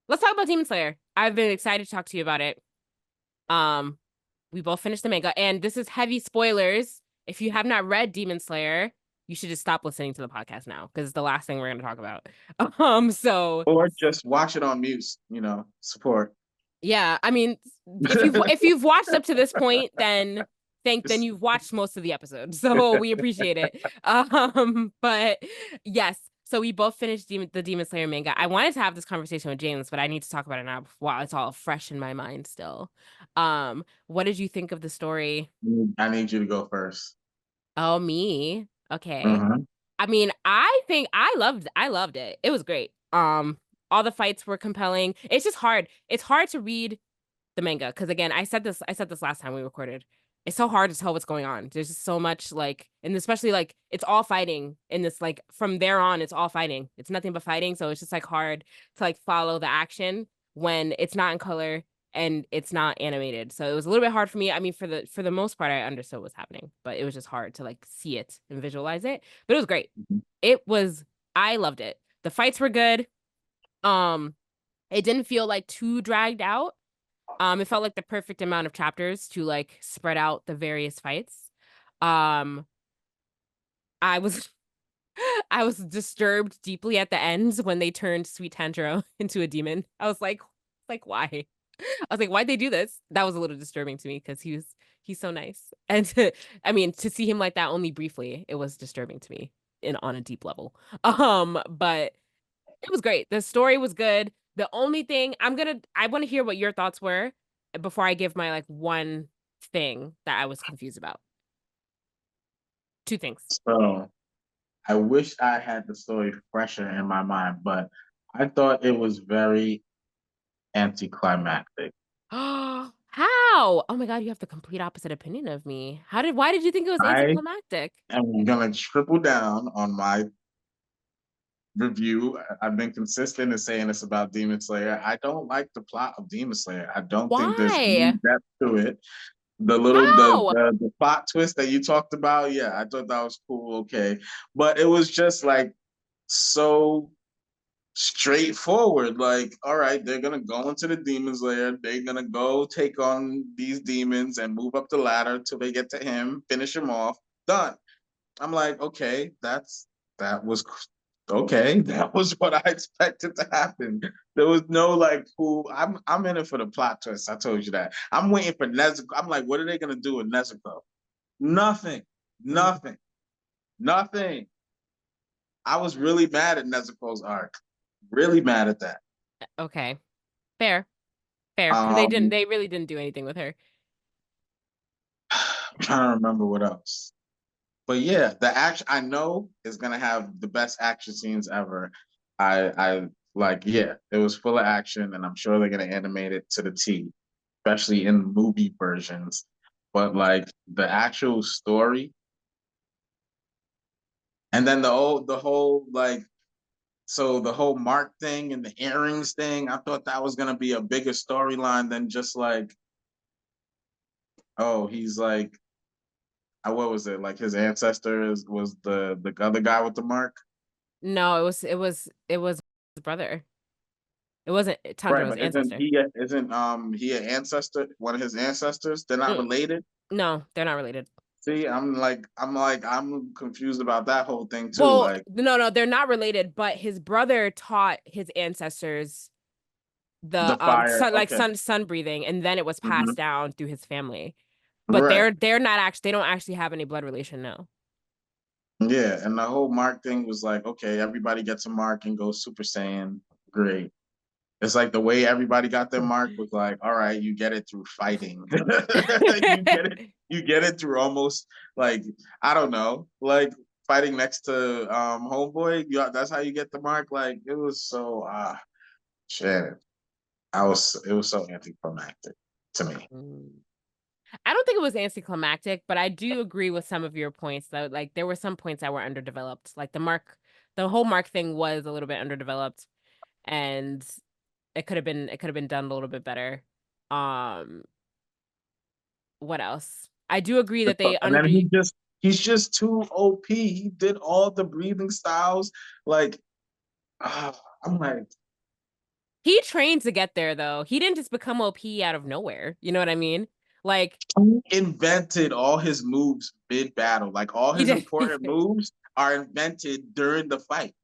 let's talk about Demon Slayer. I've been excited to talk to you about it. We both finished the manga, and this is heavy spoilers. If you have not read Demon Slayer, you should just stop listening to the podcast now because it's the last thing we're going to talk about. So Or just watch it on mute, support. yeah, I mean, if you've watched up to this point, then you've watched most of the episode. So we appreciate it. But yes. So we both finished the Demon Slayer manga. I wanted to have this conversation with James, but I need to talk about it now while it's all fresh in my mind still. What did you think of the story? I need you to go first. Oh, me. Okay. Mm-hmm. I mean, I think I loved it. It was great. All the fights were compelling. It's just hard. It's hard to read the manga because again, I said this last time we recorded. It's so hard to tell what's going on. There's just so much like, and especially like it's all fighting in this, like from there on it's all fighting. It's nothing but fighting, so it's just like hard to like follow the action when it's not in color and it's not animated. So it was a little bit hard for me. I mean, for the most part I understood what's happening, but it was just hard to like see it and visualize it. But it was great. It was I loved it. The fights were good. Um it didn't feel like too dragged out. It felt like the perfect amount of chapters to like spread out the various fights. Um, I was I was disturbed deeply at the end when they turned Sweet Tanjiro into a demon. I was like why? I was like, why'd they do this? That was a little disturbing to me because he's so nice. And I mean, to see him like that only briefly, it was disturbing to me in on a deep level. But it was great. The story was good. The only thing I want to hear what your thoughts were before I give my like one thing that I was confused about. Two things. So I wish I had the story fresher in my mind, but I thought it was very anticlimactic. How? Oh my God, you have the complete opposite opinion of me. Why did you think it was I anticlimactic? am gonna triple down on my review. I've been consistent in saying this about Demon Slayer. I don't like the plot of Demon Slayer. I don't think there's any Why? depth to it. The little How? the plot twist that you talked about, yeah, I thought that was cool, okay. But it was just like so straightforward. Like, all right, they're gonna go into the demon's lair, they're gonna go take on these demons and move up the ladder till they get to him, finish him off, done. I'm like, okay, that was okay. That was what I expected to happen. There was no like cool. I'm in it for the plot twist. I told you that. I'm waiting for Nezuko. I'm like, what are they gonna do with Nezuko? Nothing. Mm, Nothing. Nothing. I was really mad at Nezuko's arc. Really mad at that. okay. Fair. Fair. Because Um, they really didn't do anything with her. I'm trying to remember what else. But yeah, the action I know is gonna have the best action scenes ever. I like, yeah, it was full of action, and I'm sure they're gonna animate it to the T, especially in movie versions. But like the actual story, and then the whole like so the whole Mark thing and the earrings thing, I thought that was gonna be a bigger storyline than just like, oh, he's like, what was it? Like his ancestors was the other guy with the mark. No, it was his brother. It wasn't Right, Tanjiro's but isn't ancestor. he an ancestor? One of his ancestors? They're not Mm, related. no, they're not related. See, I'm confused about that whole thing too. Well, Like no, they're not related, but his brother taught his ancestors the the fire. Okay. sun breathing, and then it was Hmm. passed down through his family. But Right. they're not actually they don't actually have any blood relation, no. Yeah, and the whole mark thing was like, okay, everybody gets a mark and goes Super Saiyan. Great. It's like the way everybody got their mark was like, all right, you get it through fighting. You get it through almost like, I don't know, like fighting next to homeboy. That's how you get the mark. Like it was so shit. It was so anticlimactic to me. Mm. I don't think it was anticlimactic, but I do agree with some of your points though. Like there were some points that were underdeveloped. Like the whole mark thing was a little bit underdeveloped and it could have been done a little bit better. Um, what else? I do agree that they And under then he's just too OP. He did all the breathing styles. Like I'm like, he trained to get there though. He didn't just become OP out of nowhere. You know what I mean? Like he invented all his moves mid battle. Like all he his did. important moves are invented during the fight.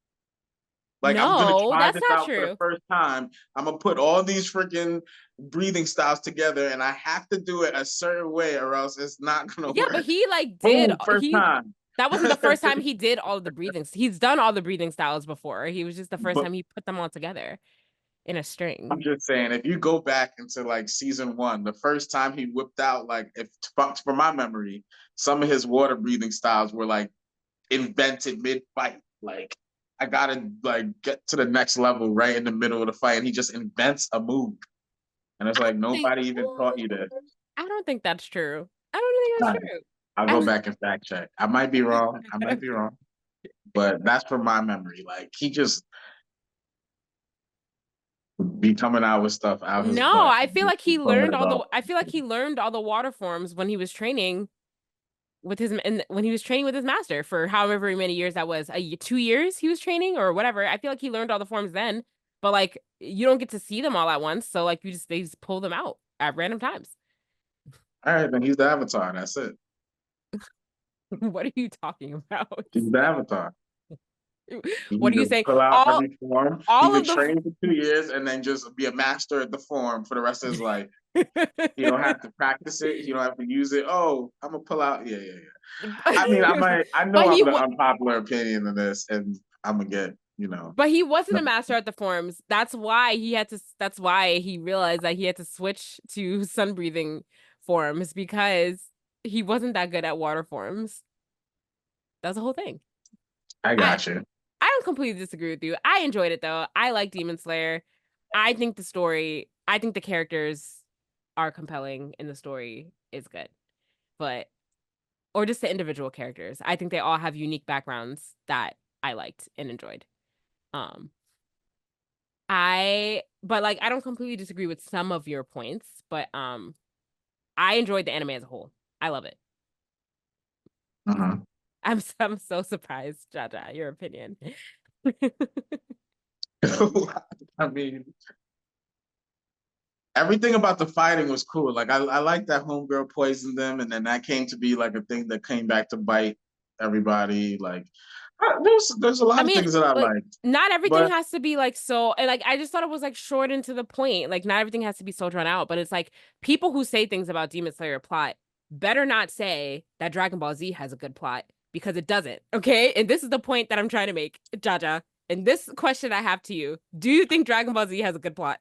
Like I'm gonna No, try that's this not out for the true. first time. I'm gonna put all these freaking breathing styles together, and I have to do it a certain way, or else it's not gonna Yeah, but work. he like did Boom, first he time. That wasn't the first time he did all of the breathings. He's done all the breathing styles before. He was just the first But time he put them all together in a I'm string. just saying, if you go back into like season 1, the first time he whipped out, like, if from my memory, some of his water breathing styles were like invented mid-fight. Like, I gotta like get to the next level right in the middle of the fight, and he just invents a move, and it's I like don't think nobody even taught you this. I don't think that's true. I don't All think right, that's I'll go back and fact check. I might be wrong. I might be true. wrong, but that's from my memory. Like, he just be coming out with stuff out his No, butt I and feel just like he blowing learned it all the off. I feel like he learned all the water forms when he was training with his and when he was training with his master for however many years that was. 2 years he was training or whatever. I feel like he learned all the forms then, but like you don't get to see them all at once, so like they just pull them out at random times. All right, then he's the Avatar. That's it. What are you talking about? He's the Avatar. He What can are you just saying? pull out every form. He All could of train for 2 years and then just be a master at the form for the rest of his life. He don't have to practice it. He don't have to use it. Oh, I'm gonna pull out. Yeah, yeah, yeah. I mean, I know but I'm the unpopular opinion in this, and I'm gonna get, but he wasn't no. a master at the forms. That's why he had to. That's why he realized that he had to switch to sun breathing forms because he wasn't that good at water forms. That's the whole thing. I I got you. I don't completely disagree with you. I enjoyed it though. I like Demon Slayer. I think the story. I think the characters are compelling and the story is good, but or just the individual characters. I think they all have unique backgrounds that I liked and enjoyed. Um, but like I don't completely disagree with some of your points, but I enjoyed the anime as a whole. I love it. Uh-huh. I'm so surprised, Jaja, your opinion. I mean, everything about the fighting was cool. Like, I like that homegirl poisoned them, and then that came to be like a thing that came back to bite everybody. Like, there's a I lot of mean, things that I like liked, not everything but has to be like so and like I just thought it was like short and to the point. Like not everything has to be so drawn out, but it's like people who say things about Demon Slayer plot better not say that Dragon Ball Z has a good plot because it doesn't. Okay? And this is the point that I'm trying to make, Jaja. And this question I have to you. Do you think Dragon Ball Z has a good plot?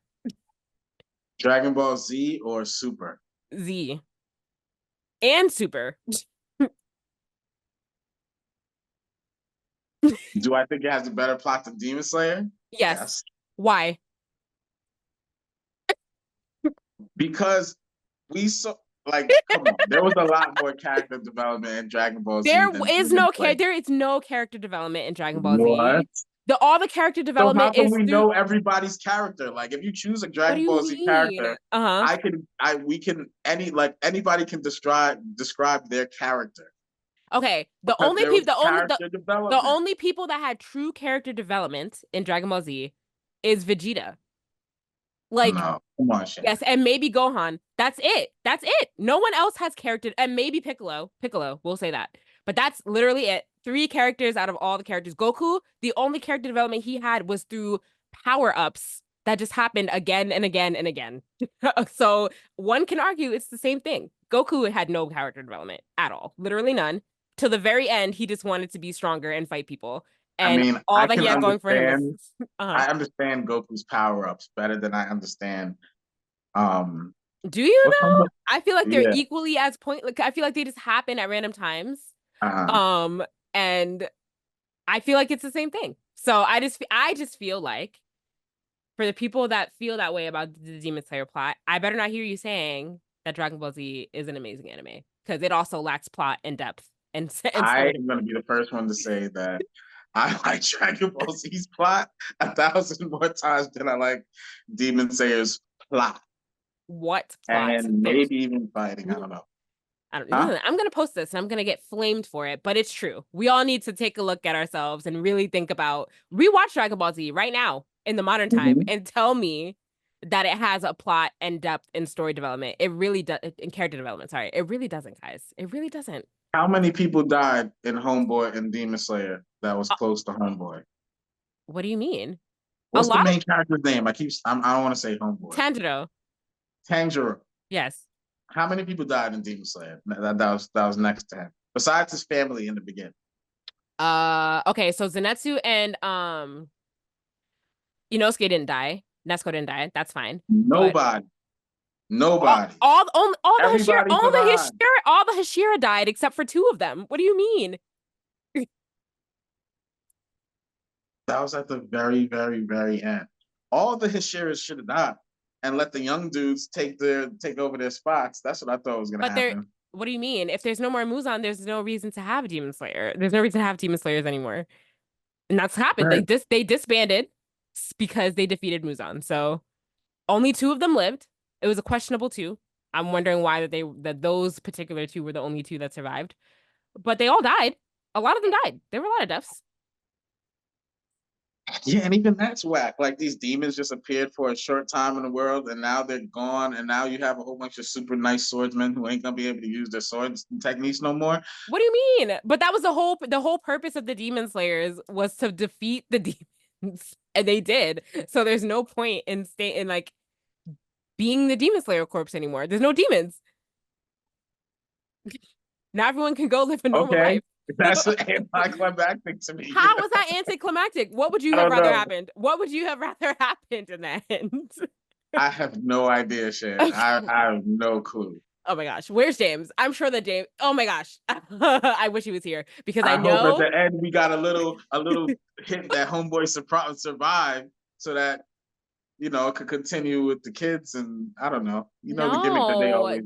Dragon Ball Z or Super? Z and Super. Do I think it has a better plot than Demon Slayer? Yes. Yes. Why? Because we saw, like, come on, there was a lot more character development in Dragon Ball Z than Demon Slayer. There is no character development in Dragon Ball What? Z. All the character So how development come is we through know everybody's character? Like, if you choose a what do Dragon you Ball Z mean? character, Uh-huh. anybody can describe their character. Okay. Because there was character The development. only people that had true character development in Dragon Ball Z is Vegeta. Like, No, come on, Shannon. yes, and maybe Gohan. That's it. That's it. No one else has character, and maybe Piccolo. Piccolo, we'll say that. But that's literally it. 3 characters out of all the characters. Goku, the only character development he had was through power-ups that just happened again and again and again. So one can argue it's the same thing. Goku had no character development at all. Literally none. Till the very end, he just wanted to be stronger and fight people. I And mean, all I that he can had going for him was understand. I understand Goku's power-ups better than I understand. Do you What's though? I feel like they're yeah. equally as point. Like I feel like they just happen at random times. And I feel like it's the same thing. So I just feel like for the people that feel that way about the Demon Slayer plot, I better not hear you saying that Dragon Ball Z is an amazing anime because it also lacks plot and depth and I story. am going to be the first one to say that I like Dragon Ball Z's plot 1,000 more times than I like Demon Slayer's plot. What plot? And maybe even fighting. I don't know. Listen, I'm gonna post this and I'm gonna get flamed for it, but it's true. We all need to take a look at ourselves and really think about rewatch Dragon Ball Z right now in the modern time and tell me that it has a plot and depth and story development. It really does in character development. Sorry, it really doesn't, guys. It really doesn't. How many people died in Homeboy and Demon Slayer that was close to Homeboy? What do you mean? What's the main character's name? I don't want to say Homeboy. Tanjiro. Tanjiro. Yes. How many people died in Demon Slayer? That was next to him. Besides his family in the beginning. Okay, so Zenitsu and Inosuke didn't die. Nezuko didn't die. That's fine. But Nobody. Nobody. Everybody survived. all the Hashira died except for two of them. What do you mean? That was at the very, very, very end. All the Hashiras should have died and let the young dudes take over their spots. That's what I thought was gonna But there, happen. what do you mean? If there's no more Muzan, there's no reason to have Demon Slayer. There's no reason to have Demon Slayers anymore. And that's happened. Right. They disbanded because they defeated Muzan. So only two of them lived. It was a questionable two. I'm wondering why that those particular two were the only two that survived. But they all died. A lot of them died. There were a lot of deaths. Yeah, and even that's whack. Like these demons just appeared for a short time in the world, and now they're gone. And now you have a whole bunch of super nice swordsmen who ain't gonna be able to use their swords and techniques no more. What do you mean? But that was the whole purpose of the Demon Slayers was to defeat the demons, and they did. So there's no point in like being the Demon Slayer corpse anymore. There's no demons. Now everyone can go live a normal Okay, life. that's anticlimactic to me. How was that anticlimactic? What would you I have don't rather know. happened? What would you have rather happened in that end? I have no idea, Shan. I have no clue. Oh my gosh, where's James? I'm sure that James. Oh my gosh, I wish he was here because I I hope at know. the end we got a little hint that homeboy survived, so that it could continue with the kids, and I don't know, the gimmick that they No, always do.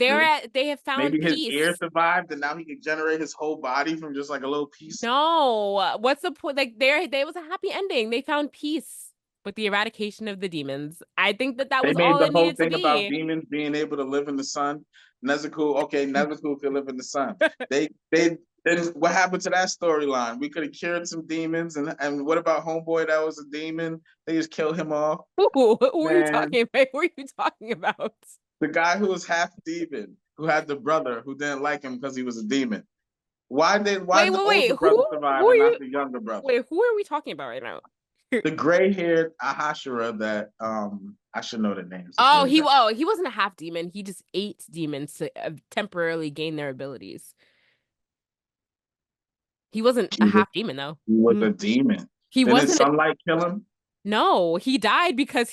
they have found Maybe his peace. ear survived, and now he can generate his whole body from just like a little piece. No, what's the point? Like there was a happy ending. They found peace with the eradication of the demons. I think that They was made all the it whole needed to thing about be. demons being able to live in the sun. Nezuko can live in the sun. They then what happened to that storyline? We could have cured some demons, and what about homeboy that was a demon? They just kill him off. Who are you Man, talking about? Who are you talking about? the guy who was half demon, who had the brother who didn't like him because he was a demon. Why did the Wait. older brother survive Who are and you? not the younger brother? Wait, who are we talking about right now? The gray-haired Ahashira that I should know the names. He wasn't a half demon. He just ate demons to temporarily gain their abilities. He wasn't a half demon though. He was a demon. He Didn't wasn't. sunlight kill him? No, he died because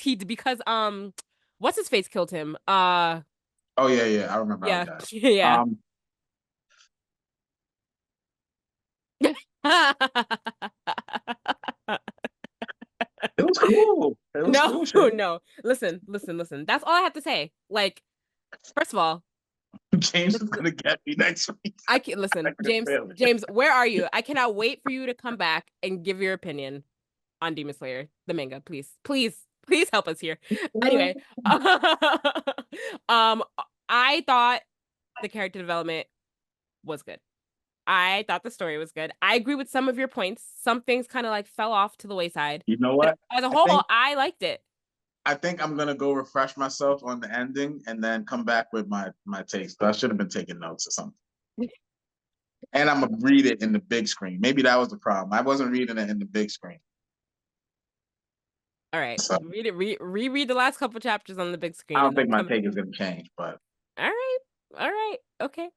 what's his face killed him. Oh yeah, I remember how he Yeah, died. yeah. It was cool. It was No, cool, shit. no. Listen. That's all I have to say. Like, first of all, James is gonna get me next week. I can listen, James, where are you? I cannot wait for you to come back and give your opinion on Demon Slayer, the manga, please. Please help us here. Anyway, I thought the character development was good. I thought the story was good. I agree with some of your points. Some things kind of like fell off to the wayside. You know But what? as a whole, I liked it. I think I'm gonna go refresh myself on the ending and then come back with my takes. But I should have been taking notes or something. And I'm gonna read it in the big screen. Maybe that was the problem. I wasn't reading it in the big screen. All right, So, read it. Reread the last couple chapters on the big screen. I don't think my take is gonna change, but all right, okay.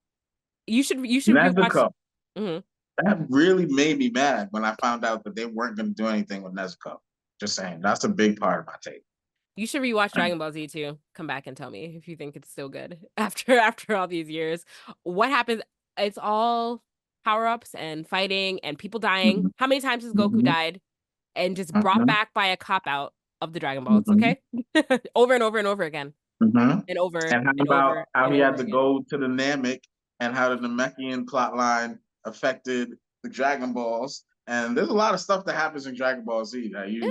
You should Nezuko. Mm-hmm. That really made me mad when I found out that they weren't gonna do anything with Nezuko. Just saying, that's a big part of my take. You should rewatch Dragon Ball Z too. Come back and tell me if you think it's still good after all these years. What happens? It's all power-ups and fighting and people dying. Mm-hmm. How many times has Goku died and just brought back by a cop-out of the Dragon Balls, okay? Over and over and over again. And over And how and about over how and he over had to again. go to the Namek and how the Namekian plotline affected the Dragon Balls. And there's a lot of stuff that happens in Dragon Ball Z that you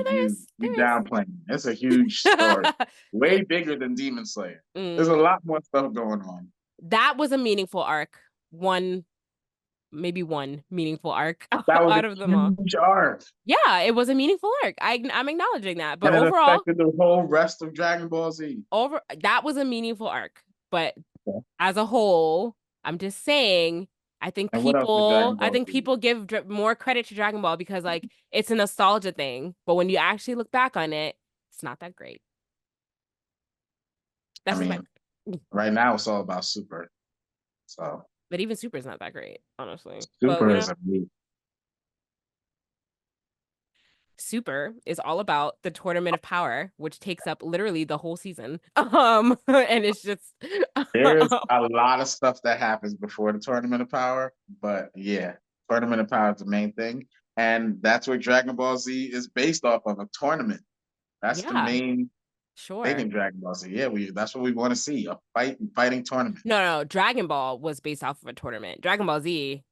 downplaying. It's a huge story, way bigger than Demon Slayer. There's a lot more stuff going on. That was a meaningful arc. Maybe one meaningful arc that was out of them all. Huge arc. Yeah, it was a meaningful arc. I'm acknowledging that. But and it overall, affected the whole rest of Dragon Ball Z. That was a meaningful arc. But as a whole, I'm just saying, I think people give more credit to Dragon Ball because like it's a nostalgia thing. But when you actually look back on it, it's not that great. Right now it's all about Super. So but even Super is not that great, honestly. Super is a Super is all about the Tournament of Power, which takes up literally the whole season. And it's just There is a lot of stuff that happens before the Tournament of Power, but yeah, Tournament of Power is the main thing, and that's what Dragon Ball Z is based off of, a tournament. That's the yeah, main thing sure. in Dragon Ball Z. Yeah, that's what we want to see, a fighting tournament. No, Dragon Ball was based off of a tournament. Dragon Ball Z,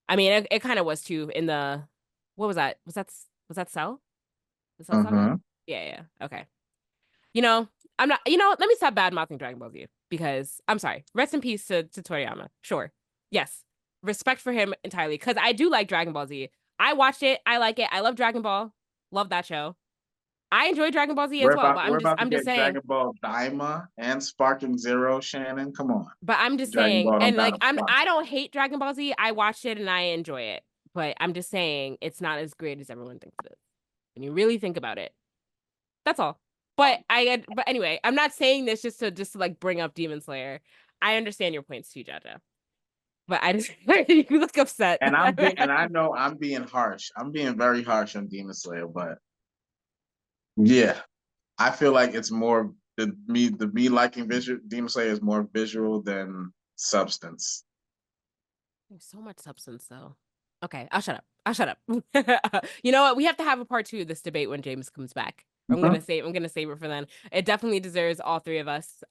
I mean, it kind of was too in the, what was that? Was that Cell? The Cell Saga? Mm-hmm. Yeah. Okay. You know, I'm not, let me stop bad mouthing Dragon Ball Z because I'm sorry. Rest in peace to Toriyama. Sure. Yes. Respect for him entirely. Because I do like Dragon Ball Z. I watched it. I like it. I love Dragon Ball. Love that show. I enjoy Dragon Ball Z as well, but We're about to I'm just get saying, Dragon Ball Daima and Sparking Zero, Shannon. Come on. but I'm just Dragon saying, Ball don't and got like a spark. I don't hate Dragon Ball Z. I watched it and I enjoy it. But I'm just saying it's not as great as everyone thinks it is. When you really think about it. That's all. But anyway, I'm not saying this just to like bring up Demon Slayer. I understand your points too, Jaja. But I just you look upset. And I know I'm being harsh. I'm being very harsh on Demon Slayer, but yeah, I feel like it's more the me liking visual. Demon Slayer is more visual than substance. There's so much substance though. Okay, I'll shut up. I'll shut up. You know what? We have to have a part 2 of this debate when James comes back. I'm gonna save it for then. It definitely deserves all 3 of us.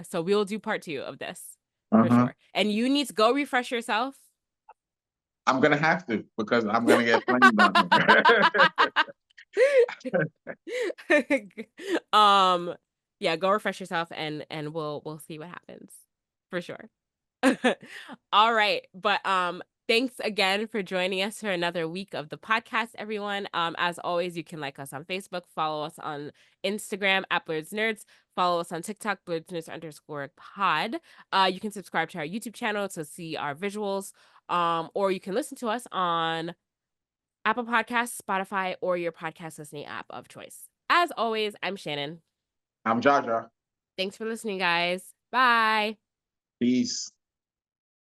So we will do part 2 of this for sure. And you need to go refresh yourself. I'm gonna have to, because I'm gonna get flamed on here. Yeah, go refresh yourself and we'll see what happens for sure. All right, but thanks again for joining us for another week of the podcast, everyone. As always, you can like us on Facebook, follow us on Instagram at Blerdsnerds, follow us on TikTok, Blerdsnerds_pod. You can subscribe to our YouTube channel to see our visuals, or you can listen to us on Apple Podcasts, Spotify, or your podcast listening app of choice. As always, I'm Shannon. I'm Jaja. Thanks for listening, guys. Bye. Peace.